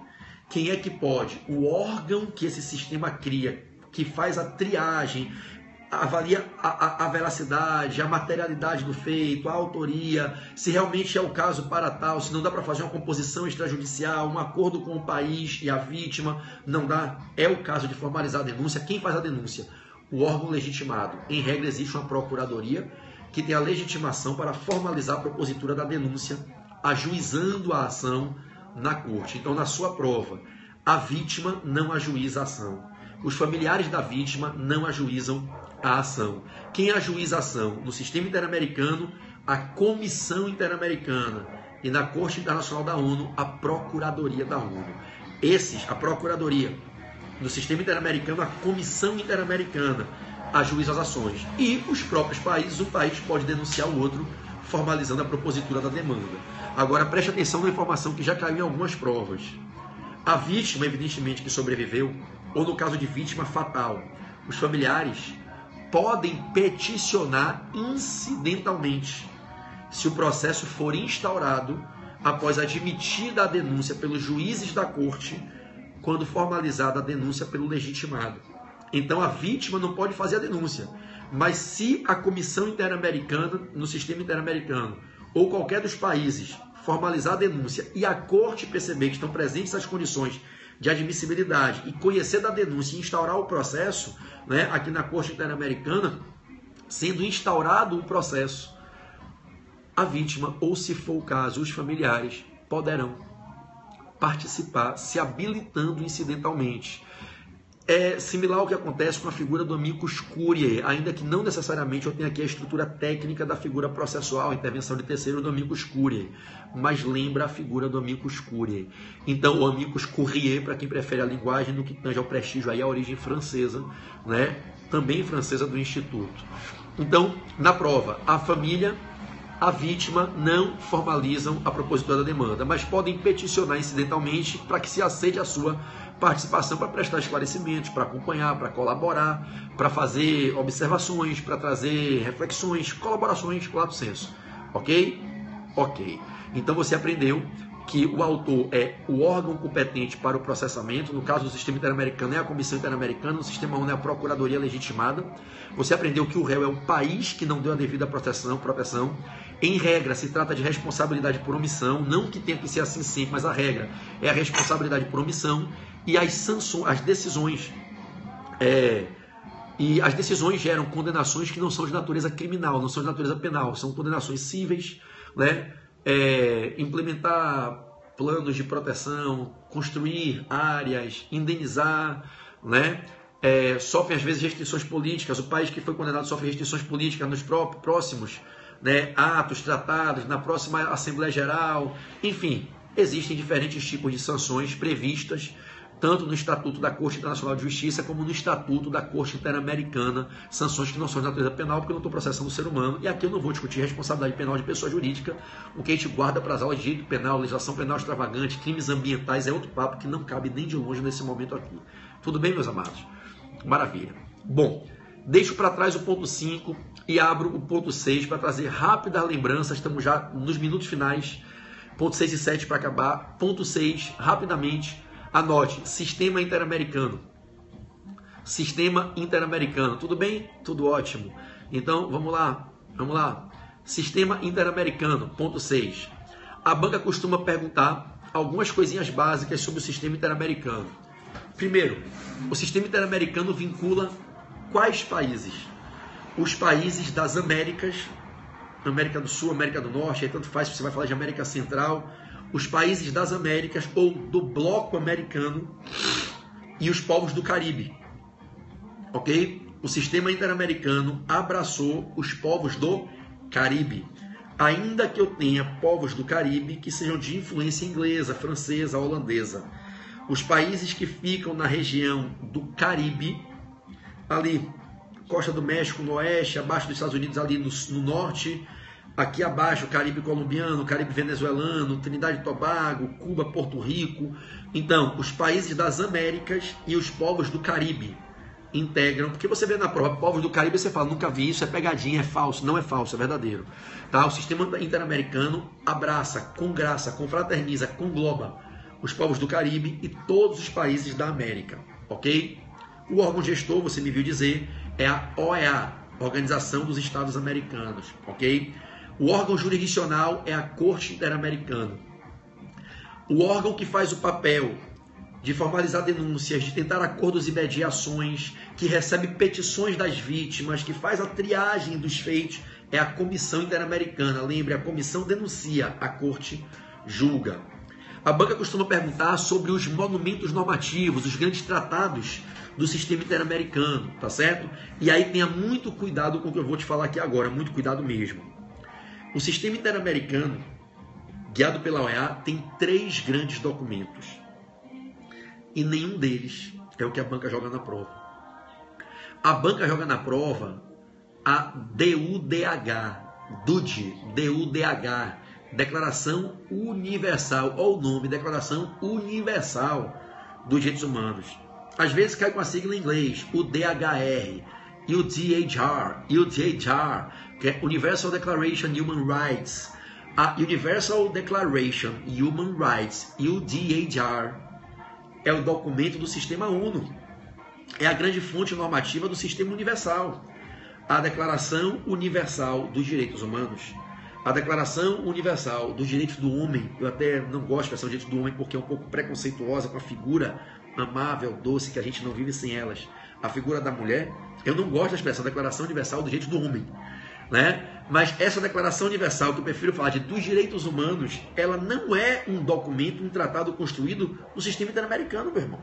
Quem é que pode? O órgão que esse sistema cria, que faz a triagem, avalia a veracidade, a materialidade do feito, a autoria, se realmente é o caso para tal, se não dá para fazer uma composição extrajudicial, um acordo com o país e a vítima, não dá, é o caso de formalizar a denúncia. Quem faz a denúncia? O órgão legitimado. Em regra, existe uma procuradoria que tem a legitimação para formalizar a propositura da denúncia, ajuizando a ação na corte. Então, na sua prova, a vítima não ajuiza a ação. Os familiares da vítima não ajuizam a ação. Quem ajuiza a ação? No sistema interamericano, a Comissão Interamericana, e na Corte Internacional da ONU, a Procuradoria da ONU. A Procuradoria, no sistema interamericano, a Comissão Interamericana ajuiza as ações. E os próprios países, um país pode denunciar o outro, formalizando a propositura da demanda. Agora, preste atenção na informação que já caiu em algumas provas. A vítima, evidentemente, que sobreviveu, ou no caso de vítima fatal, os familiares podem peticionar incidentalmente, se o processo for instaurado após admitida a denúncia pelos juízes da corte, quando formalizada a denúncia pelo legitimado. Então a vítima não pode fazer a denúncia, mas se a Comissão Interamericana, no sistema interamericano, ou qualquer dos países formalizar a denúncia e a corte perceber que estão presentes as condições de admissibilidade e conhecer da denúncia e instaurar o processo, né, aqui na Corte Interamericana, sendo instaurado o processo, a vítima, ou se for o caso, os familiares, poderão participar, se habilitando incidentalmente. É similar ao que acontece com a figura do amicus curiae, ainda que não necessariamente eu tenha aqui a estrutura técnica da figura processual, a intervenção de terceiro do amicus curiae, mas lembra a figura do amicus curiae. Então, o amicus curiae, para quem prefere a linguagem, no que tange ao prestígio, aí a origem francesa, né? Também francesa do Instituto. Então, na prova, a família, a vítima não formalizam a propositura da demanda, mas podem peticionar incidentalmente para que se acede a sua participação, para prestar esclarecimentos, para acompanhar, para colaborar, para fazer observações, para trazer reflexões, colaborações, lato sensu. Ok? Ok. Então você aprendeu que o autor é o órgão competente para o processamento, no caso do sistema interamericano é a Comissão Interamericana, no sistema ONU é a Procuradoria Legitimada. Você aprendeu que o réu é o país que não deu a devida proteção. Em regra, se trata de responsabilidade por omissão, não que tenha que ser assim sempre, mas a regra é a responsabilidade por omissão, e as sanções, as decisões geram condenações que não são de natureza criminal, não são de natureza penal, são condenações cíveis, né? Implementar planos de proteção, construir áreas, indenizar, né? Sofrem às vezes restrições políticas. O país que foi condenado sofre restrições políticas nos próximos, né, atos tratados, na próxima Assembleia Geral. Enfim, existem diferentes tipos de sanções previstas tanto no Estatuto da Corte Internacional de Justiça como no Estatuto da Corte Interamericana, sanções que não são de natureza penal, porque eu não estou processando o ser humano, e aqui eu não vou discutir responsabilidade penal de pessoa jurídica, o que a gente guarda para as aulas de direito penal, legislação penal extravagante, crimes ambientais, é outro papo que não cabe nem de longe nesse momento aqui. Tudo bem, meus amados? Maravilha. Bom, deixo para trás o ponto 5 e abro o ponto 6 para trazer rápidas lembranças, estamos já nos minutos finais, ponto 6 e 7 para acabar. Ponto 6, rapidamente, anote, Sistema Interamericano. Sistema Interamericano, tudo bem? Tudo ótimo. Então, vamos lá. Sistema Interamericano, ponto 6. A banca costuma perguntar algumas coisinhas básicas sobre o Sistema Interamericano. Primeiro, o Sistema Interamericano vincula quais países? Os países das Américas, América do Sul, América do Norte, aí tanto faz se você vai falar de América Central os países das Américas ou do bloco americano e os povos do Caribe. Ok? O sistema interamericano abraçou os povos do Caribe. Ainda que eu tenha povos do Caribe que sejam de influência inglesa, francesa, holandesa. Os países que ficam na região do Caribe, ali, Costa do México no oeste, abaixo dos Estados Unidos ali no norte, aqui abaixo, Caribe colombiano, Caribe venezuelano, Trinidade e Tobago, Cuba, Porto Rico. Então, os países das Américas e os povos do Caribe integram, porque você vê na prova, povos do Caribe, você fala, nunca vi isso, é pegadinha, é falso. Não é falso, é verdadeiro. Tá? O sistema interamericano abraça, congraça, confraterniza, congloba os povos do Caribe e todos os países da América. Ok? O órgão gestor, você me viu dizer, é a OEA, Organização dos Estados Americanos. Ok? O órgão jurisdicional é a Corte Interamericana. O órgão que faz o papel de formalizar denúncias, de tentar acordos e mediações, que recebe petições das vítimas, que faz a triagem dos feitos, é a Comissão Interamericana. Lembre, a comissão denuncia, a Corte julga. A banca costuma perguntar sobre os monumentos normativos, os grandes tratados do sistema interamericano, tá certo? E aí tenha muito cuidado com o que eu vou te falar aqui agora, muito cuidado mesmo. O sistema interamericano, guiado pela OEA, tem 3 grandes documentos. E nenhum deles é o que a banca joga na prova. A banca joga na prova a DUDH, DUDH, Declaração Universal, ou o nome, Declaração Universal dos Direitos Humanos. Às vezes cai com a sigla em inglês, o DHR, e o DHR, que é Universal Declaration Human Rights. A Universal Declaration Human Rights, UDHR, é o documento do sistema ONU. É a grande fonte normativa do sistema universal. A Declaração Universal dos Direitos Humanos. A Declaração Universal dos Direitos do Homem. Eu até não gosto da expressão direitos do homem porque é um pouco preconceituosa com a figura amável, doce, que a gente não vive sem elas. A figura da mulher. Eu não gosto da expressão Declaração Universal dos Direitos do Homem. Né? Mas essa Declaração Universal, que eu prefiro falar de dos direitos humanos, ela não é um documento, um tratado construído no sistema interamericano, meu irmão.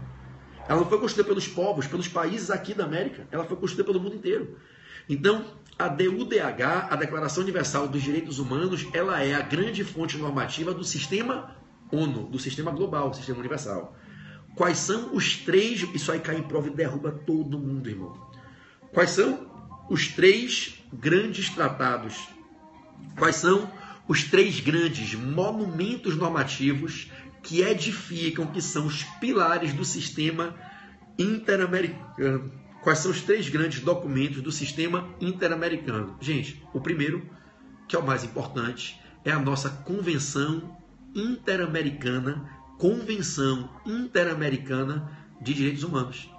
Ela não foi construída pelos povos, pelos países aqui da América, ela foi construída pelo mundo inteiro. Então, a DUDH, a Declaração Universal dos Direitos Humanos, ela é a grande fonte normativa do sistema ONU, do sistema global, do sistema universal. Quais são os 3, isso aí cai em prova e derruba todo mundo, irmão. Quais são os 3 grandes tratados? Quais são os 3 grandes monumentos normativos que edificam, que são os pilares do sistema interamericano? Quais são os 3 grandes documentos do sistema interamericano? Gente, o primeiro, que é o mais importante, é a nossa Convenção Interamericana de Direitos Humanos.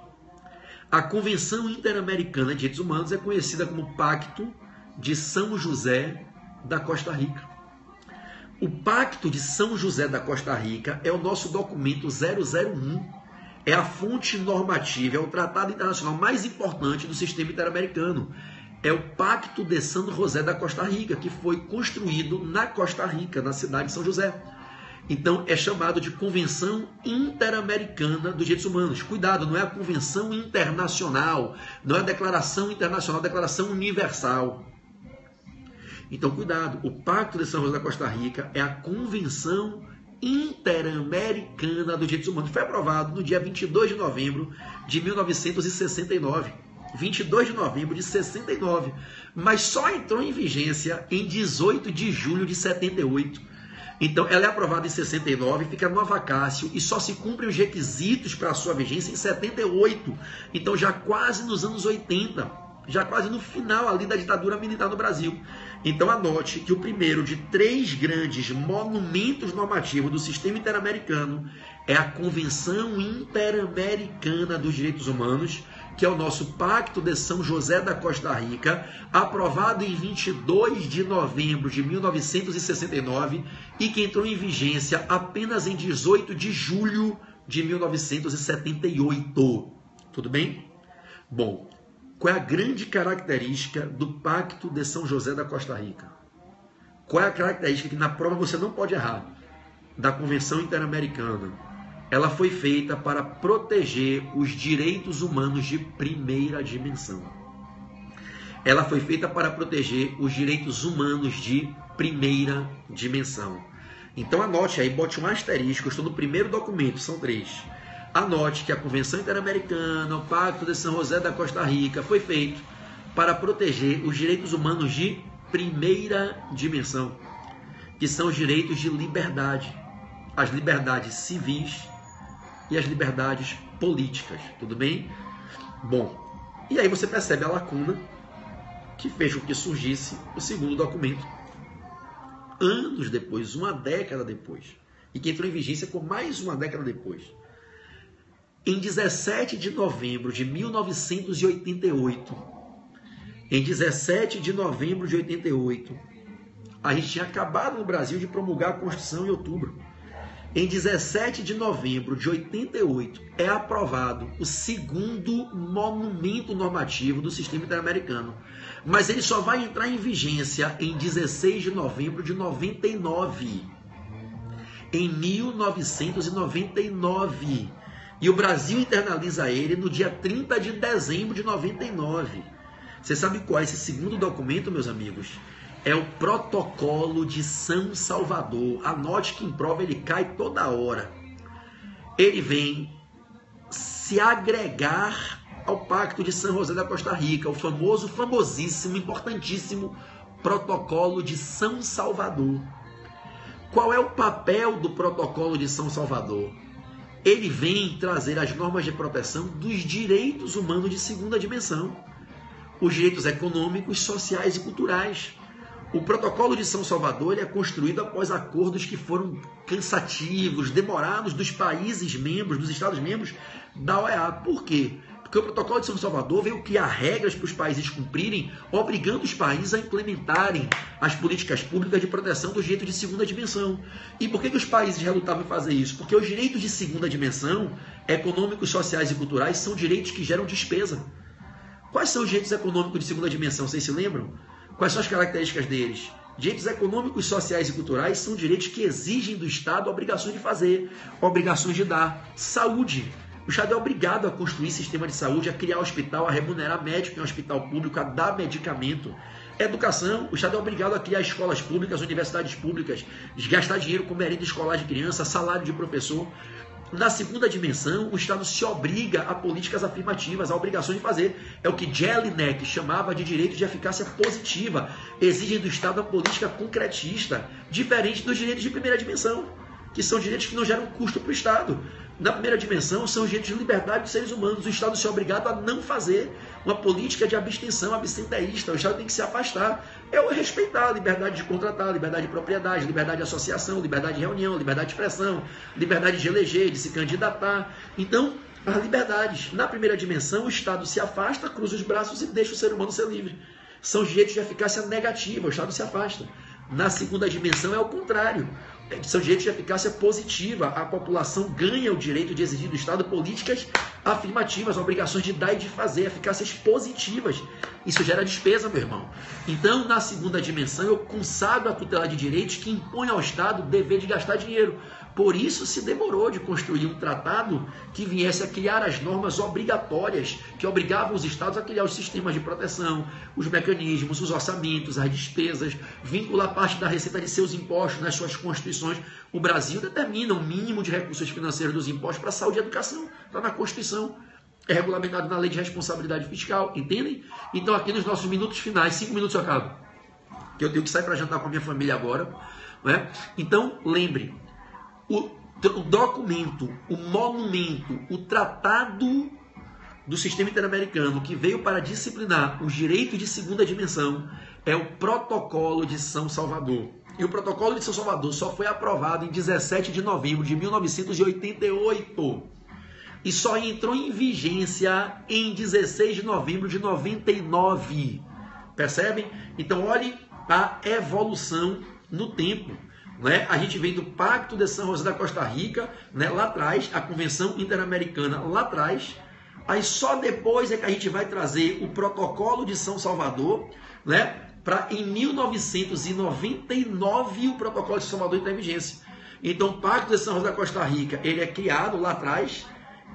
A Convenção Interamericana de Direitos Humanos é conhecida como Pacto de São José da Costa Rica. O Pacto de São José da Costa Rica é o nosso documento 001. É a fonte normativa, é o tratado internacional mais importante do sistema interamericano. É o Pacto de São José da Costa Rica, que foi construído na Costa Rica, na cidade de São José. Então, é chamado de Convenção Interamericana dos Direitos Humanos. Cuidado, não é a Convenção Internacional, não é a Declaração Internacional, é a Declaração Universal. Então, cuidado, o Pacto de São José da Costa Rica é a Convenção Interamericana dos Direitos Humanos. Foi aprovado no dia 22 de novembro de 1969. 22 de novembro de 69. Mas só entrou em vigência em 18 de julho de 78. Então, ela é aprovada em 69, fica no vacácio e só se cumprem os requisitos para a sua vigência em 78. Então, já quase nos anos 80, já quase no final ali da ditadura militar no Brasil. Então, anote que o primeiro de 3 grandes monumentos normativos do sistema interamericano é a Convenção Interamericana dos Direitos Humanos, que é o nosso Pacto de São José da Costa Rica, aprovado em 22 de novembro de 1969 e que entrou em vigência apenas em 18 de julho de 1978. Tudo bem? Bom, qual é a grande característica do Pacto de São José da Costa Rica? Qual é a característica que na prova você não pode errar? da Convenção Interamericana, ela foi feita para proteger os direitos humanos de primeira dimensão. Ela foi feita para proteger os direitos humanos de primeira dimensão. Então anote aí, bote um asterisco, eu estou no primeiro documento, são 3. Anote que a Convenção Interamericana, o Pacto de São José da Costa Rica, foi feito para proteger os direitos humanos de primeira dimensão, que são os direitos de liberdade, as liberdades civis e as liberdades políticas, tudo bem? Bom, e aí você percebe a lacuna que fez com que surgisse o segundo documento, anos depois, uma década depois, e que entrou em vigência por mais uma década depois. Em 17 de novembro de 1988, em 17 de novembro de 88, a gente tinha acabado no Brasil de promulgar a Constituição em outubro. Em 17 de novembro de 88, é aprovado o segundo monumento normativo do sistema interamericano. Mas ele só vai entrar em vigência em 16 de novembro de 99. Em 1999. E o Brasil internaliza ele no dia 30 de dezembro de 99. Você sabe qual é esse segundo documento, meus amigos? É o Protocolo de São Salvador. Anote que em prova ele cai toda hora. Ele vem se agregar ao Pacto de São José da Costa Rica, o famosíssimo, importantíssimo Protocolo de São Salvador. Qual é o papel do Protocolo de São Salvador? Ele vem trazer as normas de proteção dos direitos humanos de segunda dimensão. Os direitos econômicos, sociais e culturais. O Protocolo de São Salvador ele é construído após acordos que foram cansativos, demorados dos países membros, dos Estados membros da OEA. Por quê? Porque o Protocolo de São Salvador veio criar regras para os países cumprirem, obrigando os países a implementarem as políticas públicas de proteção dos direitos de segunda dimensão. E por que os países relutavam em fazer isso? Porque os direitos de segunda dimensão, econômicos, sociais e culturais, são direitos que geram despesa. Quais são os direitos econômicos de segunda dimensão? Vocês se lembram? Quais são as características deles? Direitos econômicos, sociais e culturais são direitos que exigem do Estado obrigações de fazer, obrigações de dar. Saúde. O Estado é obrigado a construir sistema de saúde, a criar hospital, a remunerar médico em um hospital público, a dar medicamento. Educação. O Estado é obrigado a criar escolas públicas, universidades públicas, gastar dinheiro com merenda escolar de criança, salário de professor. Na segunda dimensão, o Estado se obriga a políticas afirmativas, a obrigação de fazer. É o que Jelinek chamava de direito de eficácia positiva. Exigem do Estado a política concretista, diferente dos direitos de primeira dimensão, que são direitos que não geram custo para o Estado. Na primeira dimensão, são os direitos de liberdade dos seres humanos. O Estado se é obrigado a não fazer uma política de abstenção abstenteísta. O Estado tem que se afastar. É respeitar a liberdade de contratar, a liberdade de propriedade, liberdade de associação, liberdade de reunião, liberdade de expressão, liberdade de eleger, de se candidatar. Então, as liberdades. Na primeira dimensão, o Estado se afasta, cruza os braços e deixa o ser humano ser livre. São direitos de eficácia negativa, o Estado se afasta. Na segunda dimensão é o contrário. São direitos de eficácia positiva. A população ganha o direito de exigir do Estado políticas afirmativas, obrigações de dar e de fazer, eficácias positivas. Isso gera despesa, meu irmão. Então, na segunda dimensão, eu consagro a tutela de direitos que impõe ao Estado o dever de gastar dinheiro. Por isso se demorou de construir um tratado que viesse a criar as normas obrigatórias, que obrigavam os Estados a criar os sistemas de proteção, os mecanismos, os orçamentos, as despesas, vincular parte da receita de seus impostos nas suas constituições. O Brasil determina um mínimo de recursos financeiros dos impostos para saúde e educação. Está na Constituição. É regulamentado na Lei de Responsabilidade Fiscal. Entendem? Então, aqui nos nossos minutos finais, 5 minutos eu acabo, que eu tenho que sair para jantar com a minha família agora. Né? Então, lembre, o documento, o monumento, o tratado do sistema interamericano que veio para disciplinar os direitos de segunda dimensão é o Protocolo de São Salvador. E o Protocolo de São Salvador só foi aprovado em 17 de novembro de 1988 e só entrou em vigência em 16 de novembro de 99. Percebem? Então, olhe a evolução no tempo. Né? A gente vem do Pacto de São José da Costa Rica, né? Lá atrás, a Convenção Interamericana lá atrás, aí só depois é que a gente vai trazer o Protocolo de São Salvador, né? Para em 1999 o Protocolo de São Salvador entrar em vigência. Então, o Pacto de São José da Costa Rica, ele é criado lá atrás,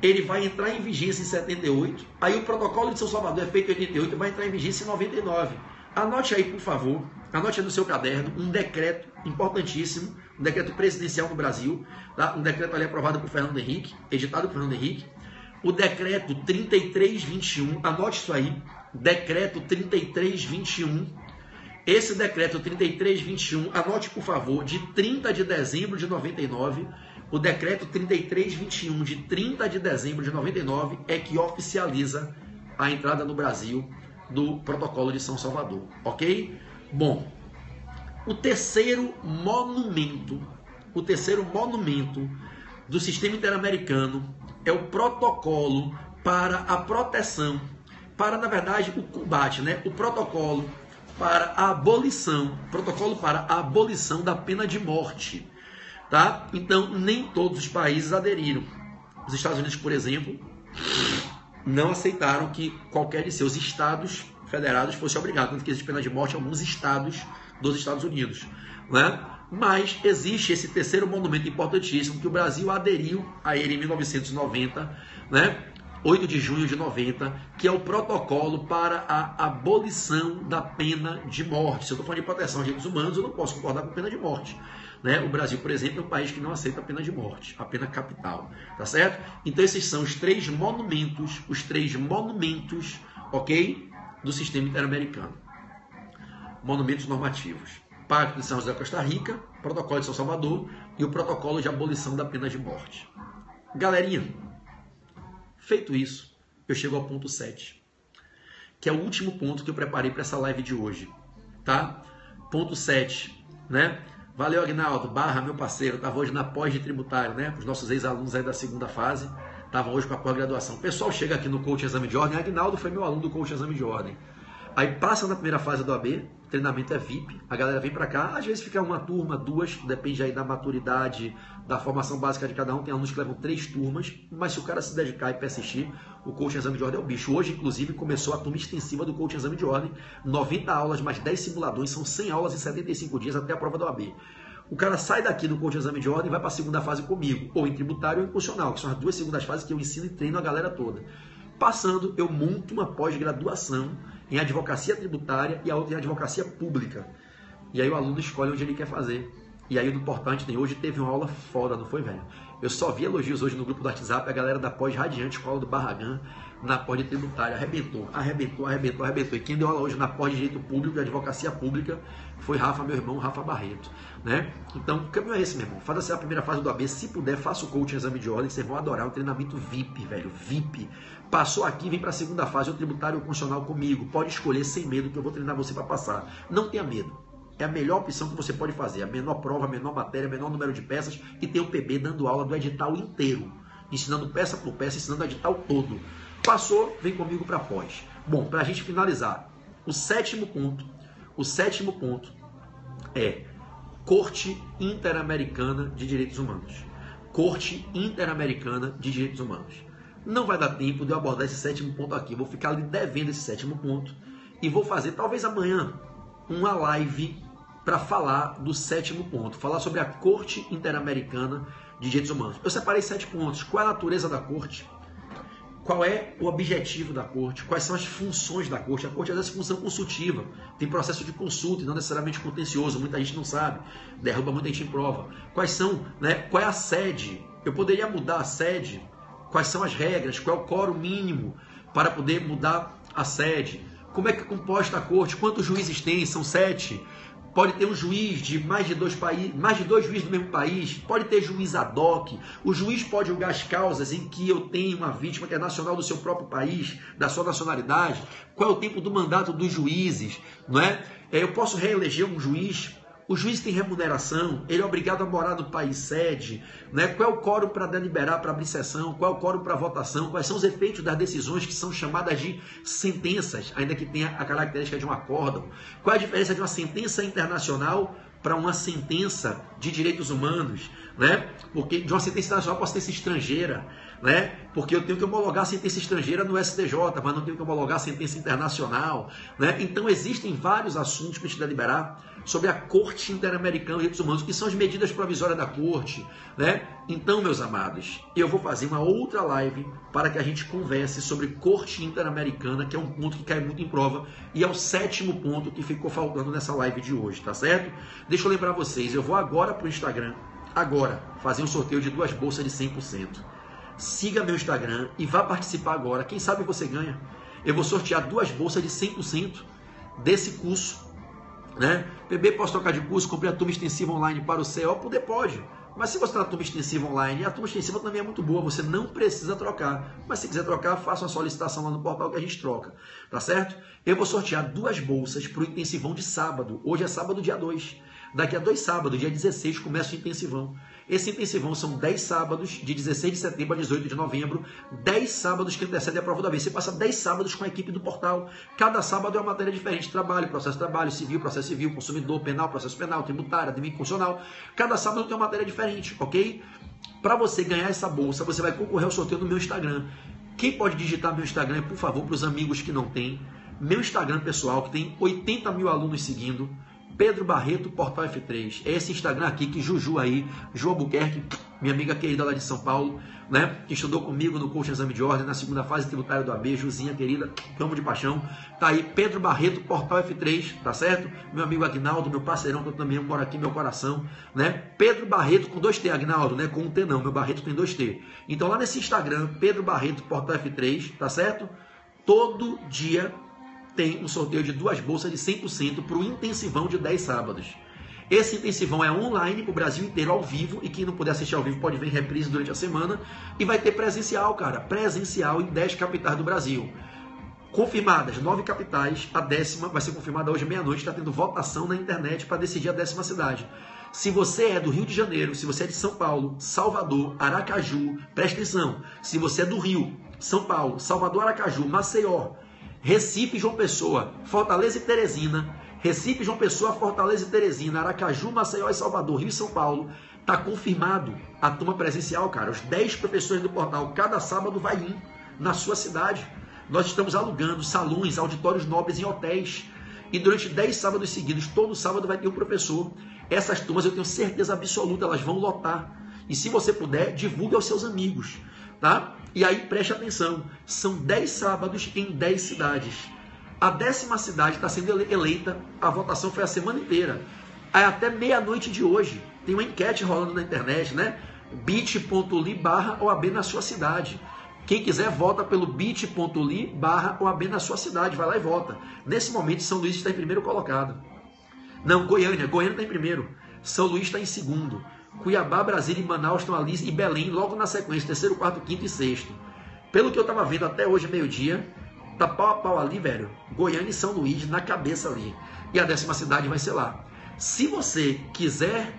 ele vai entrar em vigência em 78, aí o Protocolo de São Salvador é feito em 88 e vai entrar em vigência em 99. Anote aí, por favor, anote aí no seu caderno um decreto importantíssimo, um decreto presidencial no Brasil, tá? Um decreto ali aprovado por Fernando Henrique, editado por Fernando Henrique, o decreto 3321, anote isso aí, decreto 3321, esse decreto 3321, anote por favor, de 30 de dezembro de 99, o decreto 3321 de 30 de dezembro de 99 é que oficializa a entrada no Brasil do Protocolo de São Salvador, ok? Bom, o terceiro monumento do sistema interamericano é o Protocolo para a proteção, para, na verdade, o combate, né? O Protocolo para a abolição da pena de morte, tá? Então, nem todos os países aderiram. Os Estados Unidos, por exemplo, não aceitaram que qualquer de seus estados federados fosse obrigado, tanto que existe pena de morte em alguns estados dos Estados Unidos, né? Mas existe esse terceiro monumento importantíssimo que o Brasil aderiu a ele em 1990, né? 8 de junho de 90, que é o Protocolo para a abolição da pena de morte. Se eu estou falando de proteção de direitos humanos, eu não posso concordar com pena de morte, né? O Brasil, por exemplo, é um país que não aceita a pena de morte, a pena capital, tá certo? Então esses são os três monumentos, ok, do sistema interamericano. Monumentos normativos: Pacto de São José da Costa Rica, Protocolo de São Salvador e o Protocolo de Abolição da Pena de Morte. Galerinha, feito isso, eu chego ao ponto 7, que é o último ponto que eu preparei para essa live de hoje, tá? Ponto 7, né? Valeu, Agnaldo, meu parceiro, estava hoje na pós de tributário, né? Os nossos ex-alunos aí da segunda fase estavam hoje com a pós-graduação. O pessoal chega aqui no Coach Exame de Ordem, Agnaldo foi meu aluno do Coach Exame de Ordem. Aí passa na primeira fase do AB, treinamento é VIP, a galera vem para cá, às vezes fica uma turma, duas, depende aí da maturidade, da formação básica de cada um. Tem alunos que levam 3 turmas, mas se o cara se dedicar e persistir, o Coaching Exame de Ordem é o bicho. Hoje, inclusive, começou a turma extensiva do Coaching Exame de Ordem, 90 aulas, mais 10 simuladores, são 100 aulas em 75 dias até a prova do AB. O cara sai daqui do Coaching Exame de Ordem e vai para a segunda fase comigo, ou em tributário ou em funcional, que são as 2 segundas fases que eu ensino e treino a galera toda. Passando, eu monto uma pós-graduação em advocacia tributária e a outra em advocacia pública. E aí o aluno escolhe onde ele quer fazer. E aí o importante tem, hoje teve uma aula foda, não foi, velho? Eu só vi elogios hoje no grupo do WhatsApp, a galera da pós Radiante, Escola do Barragán, na pós de tributária, arrebentou. E quem deu aula hoje na pós de Direito Público e Advocacia Pública foi Rafa, meu irmão, Rafa Barreto, né? Então, o caminho é esse, meu irmão. Faça a primeira fase do AB, se puder, faça o Coaching Exame de Ordem, vocês vão adorar, um treinamento VIP, velho, VIP. Passou aqui, vem para a segunda fase, o tributário ou funcional comigo. Pode escolher sem medo que eu vou treinar você para passar. Não tenha medo. É a melhor opção que você pode fazer. A menor prova, a menor matéria, menor número de peças e tem o PB dando aula do edital inteiro. Ensinando peça por peça, ensinando o edital todo. Passou, vem comigo para pós. Bom, para a gente finalizar, o sétimo ponto é Corte Interamericana de Direitos Humanos. Corte Interamericana de Direitos Humanos. Não vai dar tempo de eu abordar esse sétimo ponto aqui. Vou ficar lhe devendo esse sétimo ponto e vou fazer, talvez amanhã, uma live para falar do sétimo ponto, falar sobre a Corte Interamericana de Direitos Humanos. Eu separei 7 pontos. Qual é a natureza da Corte? Qual é o objetivo da Corte? Quais são as funções da Corte? A Corte às vezes é função consultiva, tem processo de consulta e não necessariamente contencioso, muita gente não sabe, derruba muita gente em prova. Quais são, né? Qual é a sede? Eu poderia mudar a sede? Quais são as regras? Qual é o quórum mínimo para poder mudar a sede? Como é que é composta a Corte? Quantos juízes tem? São 7. Pode ter um juiz de mais de 2 juízes do mesmo país. Pode ter juiz ad hoc. O juiz pode julgar as causas em que eu tenho uma vítima que é nacional do seu próprio país, da sua nacionalidade. Qual é o tempo do mandato dos juízes? Não é? Eu posso reeleger um juiz. O juiz tem remuneração, ele é obrigado a morar no país sede, né? Qual é o quórum para deliberar, para abrir sessão, qual é o quórum para votação, quais são os efeitos das decisões que são chamadas de sentenças, ainda que tenha a característica de um acórdão, qual é a diferença de uma sentença internacional para uma sentença de direitos humanos, né? Porque de uma sentença internacional para uma sentença estrangeira, né? Porque eu tenho que homologar a sentença estrangeira no STJ, mas não tenho que homologar a sentença internacional, né? Então existem vários assuntos para a gente deliberar sobre a Corte Interamericana de Direitos Humanos, que são as medidas provisórias da Corte, né? Então, meus amados, eu vou fazer uma outra live para que a gente converse sobre Corte Interamericana, que é um ponto que cai muito em prova e é o 7º ponto que ficou faltando nessa live de hoje, tá certo? Deixa eu lembrar vocês, eu vou agora para o Instagram, fazer um sorteio de 2 bolsas de 100%. Siga meu Instagram e vá participar agora. Quem sabe você ganha. Eu vou sortear 2 bolsas de 100% desse curso, né? PB, posso trocar de curso? Comprei a turma extensiva online para o CO? Poder pode. Mas se você está na turma extensiva online, a turma extensiva também é muito boa, você não precisa trocar. Mas se quiser trocar, faça uma solicitação lá no portal que a gente troca, tá certo? Eu vou sortear 2 bolsas para o intensivão de sábado. Hoje é sábado, dia 2. Daqui a 2 sábados, dia 16, começa o intensivão. Esse intensivão são 10 sábados, de 16 de setembro a 18 de novembro, 10 sábados que antecedem a prova da vez. Você passa 10 sábados com a equipe do portal. Cada sábado é uma matéria diferente. Trabalho, processo de trabalho, civil, processo civil, consumidor, penal, processo penal, tributário, administração constitucional. Cada sábado tem uma matéria diferente, ok? Para você ganhar essa bolsa, você vai concorrer ao sorteio no meu Instagram. Quem pode digitar meu Instagram, por favor, para os amigos que não têm. Meu Instagram pessoal, que tem 80 mil alunos seguindo, Pedro Barreto, Portal F3. É esse Instagram aqui que Juju aí, Ju Albuquerque, minha amiga querida lá de São Paulo, né? Que estudou comigo no curso de exame de ordem, na segunda fase tributária do AB, Juzinha querida, amo de paixão. Tá aí, Pedro Barreto, Portal F3, tá certo? Meu amigo Agnaldo, meu parceirão, que eu também moro aqui, meu coração, né? Pedro Barreto com 2T, Agnaldo, né? Com 1T não, meu Barreto tem 2T. Então lá nesse Instagram, Pedro Barreto, Portal F3, tá certo? Todo dia tem um sorteio de 2 bolsas de 100% para o intensivão de 10 sábados. Esse intensivão é online para o Brasil inteiro, ao vivo, e quem não puder assistir ao vivo pode ver em reprise durante a semana, e vai ter presencial, cara, presencial em 10 capitais do Brasil. Confirmadas 9 capitais, a 10ª vai ser confirmada hoje meia-noite, está tendo votação na internet para decidir a 10ª cidade. Se você é do Rio de Janeiro, se você é de São Paulo, Salvador, Aracaju, presta atenção, se você é do Rio, São Paulo, Salvador, Aracaju, Maceió, Recife, João Pessoa, Fortaleza e Teresina, Recife, João Pessoa, Fortaleza e Teresina, Aracaju, Maceió e Salvador, Rio e São Paulo, está confirmado a turma presencial, cara. Os 10 professores do portal, cada sábado vai ir na sua cidade. Nós estamos alugando salões, auditórios nobres em hotéis. E durante 10 sábados seguidos, todo sábado vai ter um professor. Essas turmas, eu tenho certeza absoluta, elas vão lotar. E se você puder, divulgue aos seus amigos, tá? E aí, preste atenção, são 10 sábados em 10 cidades. A 10ª cidade está sendo eleita, a votação foi a semana inteira. Aí até meia-noite de hoje, tem uma enquete rolando na internet, né? bit.ly/OAB na sua cidade. Quem quiser, vota pelo bit.ly/OAB na sua cidade, vai lá e vota. Nesse momento, São Luís está em primeiro colocado. Não, Goiânia está em primeiro. São Luís está em segundo. Cuiabá, Brasília e Manaus estão ali, e Belém logo na sequência, 3º, 4º, 5º e 6º. Pelo que eu estava vendo até hoje, meio-dia, tá pau a pau ali, velho. Goiânia e São Luís na cabeça ali. E a 10ª cidade vai ser lá. Se você quiser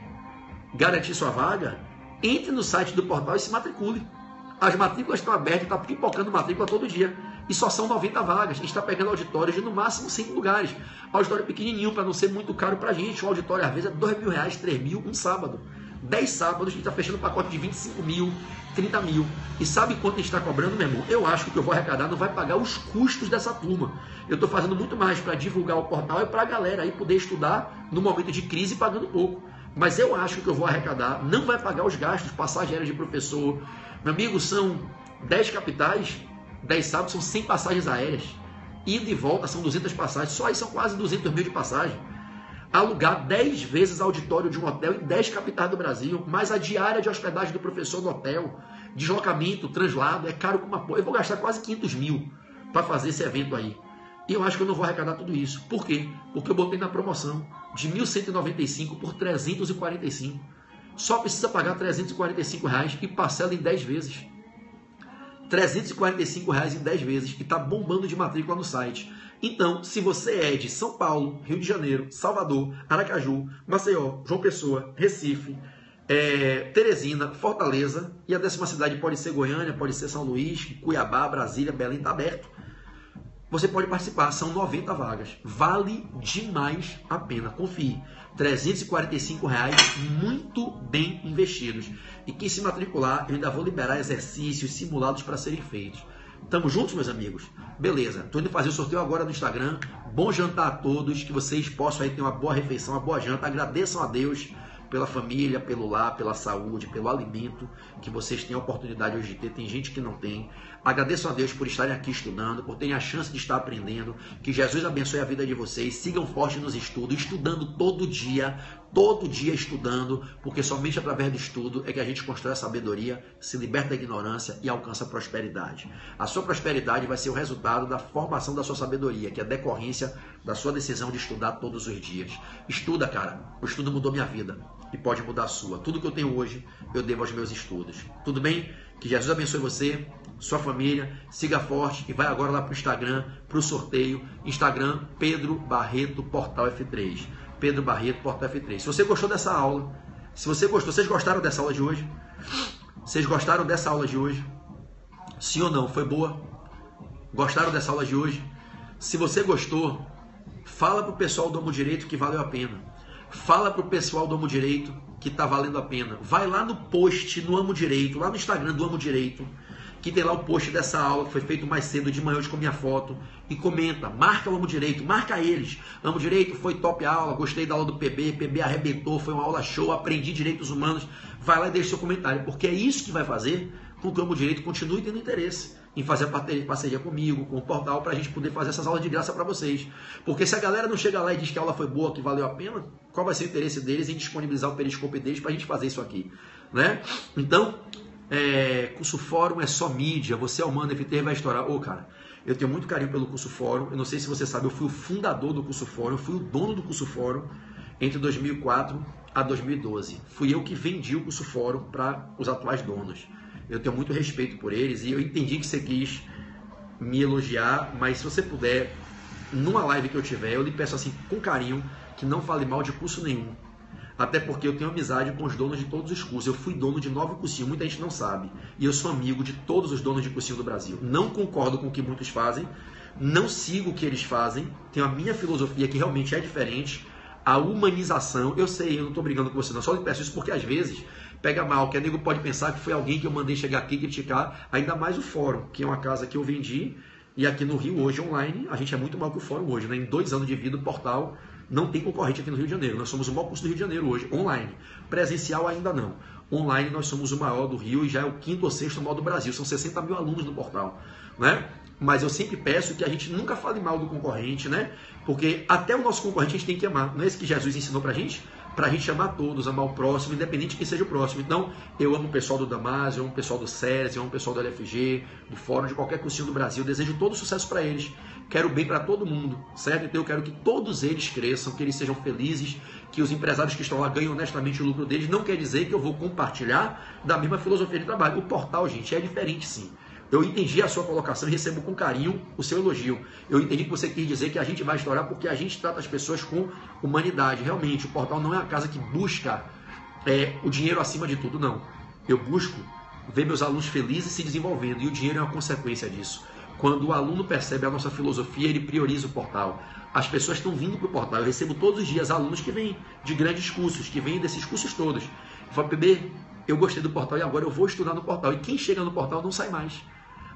garantir sua vaga, entre no site do portal e se matricule. As matrículas estão abertas, está pipocando matrícula todo dia. E só são 90 vagas. A gente está pegando auditórios de no máximo 5 lugares. Auditório pequenininho, para não ser muito caro para a gente. Um auditório, às vezes, é R$2.000, R$3.000, um sábado. 10 sábados, a gente está fechando um pacote de 25 mil, 30 mil. E sabe quanto a gente está cobrando, meu irmão? Eu acho que o que eu vou arrecadar não vai pagar os custos dessa turma. Eu estou fazendo muito mais para divulgar o portal e para a galera aí poder estudar no momento de crise pagando pouco. Mas eu acho que o que eu vou arrecadar não vai pagar os gastos, passagem aérea de professor. Meu amigo, são 10 capitais, 10 sábados, são 100 passagens aéreas. Ida e volta são 200 passagens, só aí são quase 200 mil de passagem. Alugar 10 vezes auditório de um hotel em 10 capitais do Brasil, mais a diária de hospedagem do professor no hotel, deslocamento, translado, é caro como uma porra. Eu vou gastar quase 500 mil para fazer esse evento aí. E eu acho que eu não vou arrecadar tudo isso. Por quê? Porque eu botei na promoção de R$ 1.195 por R$ 345. Só precisa pagar R$ 345 e parcela em 10 vezes. R$ 345 em 10 vezes, que está bombando de matrícula no site. Então, se você é de São Paulo, Rio de Janeiro, Salvador, Aracaju, Maceió, João Pessoa, Recife, Teresina, Fortaleza, e a 10ª cidade pode ser Goiânia, pode ser São Luís, Cuiabá, Brasília, Belém, está aberto. você pode participar, são 90 vagas. Vale demais a pena, confie. R$345 muito bem investidos. E quem se matricular, eu ainda vou liberar exercícios simulados para serem feitos. Tamo juntos, meus amigos? Beleza, tô indo fazer o sorteio agora no Instagram. Bom jantar a todos, que vocês possam aí ter uma boa refeição, uma boa janta. Agradeçam a Deus pela família, pelo lar, pela saúde, pelo alimento que vocês têm a oportunidade hoje de ter. Tem gente que não tem. Agradeço a Deus por estarem aqui estudando, por terem a chance de estar aprendendo. Que Jesus abençoe a vida de vocês. Sigam forte nos estudos, estudando todo dia estudando, porque somente através do estudo é que a gente constrói a sabedoria, se liberta da ignorância e alcança a prosperidade. A sua prosperidade vai ser o resultado da formação da sua sabedoria, que é a decorrência da sua decisão de estudar todos os dias. Estuda, cara. O estudo mudou minha vida e pode mudar a sua. Tudo que eu tenho hoje, eu devo aos meus estudos. Tudo bem? Que Jesus abençoe você, sua família, siga forte e vai agora lá para o Instagram, para o sorteio. Instagram, Pedro Barreto, Portal F3. Pedro Barreto, Portal F3. Se você gostou dessa aula, vocês gostaram dessa aula de hoje? Vocês gostaram dessa aula de hoje? Sim ou não? Foi boa? Gostaram dessa aula de hoje? Se você gostou, fala para o pessoal do Amo Direito que valeu a pena. Fala para o pessoal do Amo Direito que está valendo a pena. Vai lá no post, no Amo Direito, lá no Instagram do Amo Direito, que tem lá o post dessa aula que foi feito mais cedo de manhã hoje com minha foto, e comenta, marca o Amo Direito, marca eles. Amo Direito, foi top aula, gostei da aula do PB arrebentou, foi uma aula show, aprendi direitos humanos. Vai lá e deixa seu comentário, porque é isso que vai fazer com que o Amo Direito continue tendo interesse em fazer parceria comigo, com o portal, para a gente poder fazer essas aulas de graça para vocês. Porque se a galera não chega lá e diz que a aula foi boa, que valeu a pena, qual vai ser o interesse deles em disponibilizar o periscope deles para a gente fazer isso aqui, né? Então, curso Fórum é só mídia, você é humano, FT vai estourar. Cara, eu tenho muito carinho pelo curso Fórum, eu não sei se você sabe, eu fui o fundador do curso Fórum, eu fui o dono do curso Fórum entre 2004 a 2012. Fui eu que vendi o curso Fórum para os atuais donos. Eu tenho muito respeito por eles e eu entendi que você quis me elogiar, mas se você puder, numa live que eu tiver, eu lhe peço assim, com carinho, que não fale mal de curso nenhum. Até porque eu tenho amizade com os donos de todos os cursos. Eu fui dono de 9 cursinhos, muita gente não sabe. E eu sou amigo de todos os donos de cursinho do Brasil. Não concordo com o que muitos fazem, não sigo o que eles fazem, tenho a minha filosofia que realmente é diferente. A humanização, eu sei, eu não estou brigando com você não, só lhe peço isso porque às vezes pega mal, que a nego pode pensar que foi alguém que eu mandei chegar aqui criticar, ainda mais o Fórum, que é uma casa que eu vendi, e aqui no Rio hoje online, a gente é muito maior que o Fórum hoje, né? Em 2 anos de vida o portal não tem concorrente aqui no Rio de Janeiro, nós somos o maior curso do Rio de Janeiro hoje, online, presencial ainda não, online nós somos o maior do Rio e já é o 5º ou 6º maior do Brasil, são 60 mil alunos no portal, né? Mas eu sempre peço que a gente nunca fale mal do concorrente, né? Porque até o nosso concorrente a gente tem que amar. Não é isso que Jesus ensinou pra gente? Pra gente amar todos, amar o próximo, independente de quem seja o próximo. Então, eu amo o pessoal do Damásio, eu amo o pessoal do SESI, eu amo o pessoal do LFG, do Fórum, de qualquer cursinho do Brasil. Eu desejo todo sucesso para eles. Quero bem para todo mundo, certo? Então eu quero que todos eles cresçam, que eles sejam felizes, que os empresários que estão lá ganhem honestamente o lucro deles. Não quer dizer que eu vou compartilhar da mesma filosofia de trabalho. O portal, gente, é diferente sim. Eu entendi a sua colocação e recebo com carinho o seu elogio. Eu entendi que você quis dizer que a gente vai estourar porque a gente trata as pessoas com humanidade. Realmente, o portal não é a casa que busca o dinheiro acima de tudo, não. Eu busco ver meus alunos felizes se desenvolvendo e o dinheiro é uma consequência disso. Quando o aluno percebe a nossa filosofia, ele prioriza o portal. As pessoas estão vindo para o portal. Eu recebo todos os dias alunos que vêm de grandes cursos, que vêm desses cursos todos. Eu falo, PB, eu gostei do portal e agora eu vou estudar no portal. E quem chega no portal não sai mais.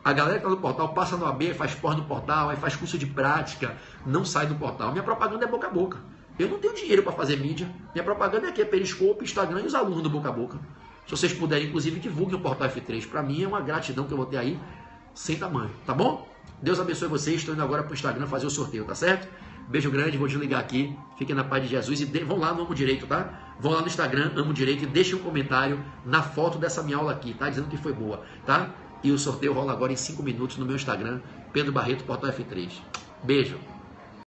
A galera que está no portal passa no AB, faz pós no portal, aí faz curso de prática, não sai do portal. Minha propaganda é boca a boca. Eu não tenho dinheiro para fazer mídia. Minha propaganda é Periscope, Instagram e os alunos do boca a boca. Se vocês puderem, inclusive, divulguem o Portal F3. Para mim é uma gratidão que eu vou ter aí sem tamanho, tá bom? Deus abençoe vocês. Estou indo agora para o Instagram fazer o sorteio, tá certo? Beijo grande, vou desligar aqui. Fiquem na paz de Jesus e vão lá no Amo Direito, tá? Vão lá no Instagram, Amo Direito, e deixem um comentário na foto dessa minha aula aqui, tá? Dizendo que foi boa, tá? E o sorteio rola agora em 5 minutos no meu Instagram, Pedro Barreto, Portal F3. Beijo!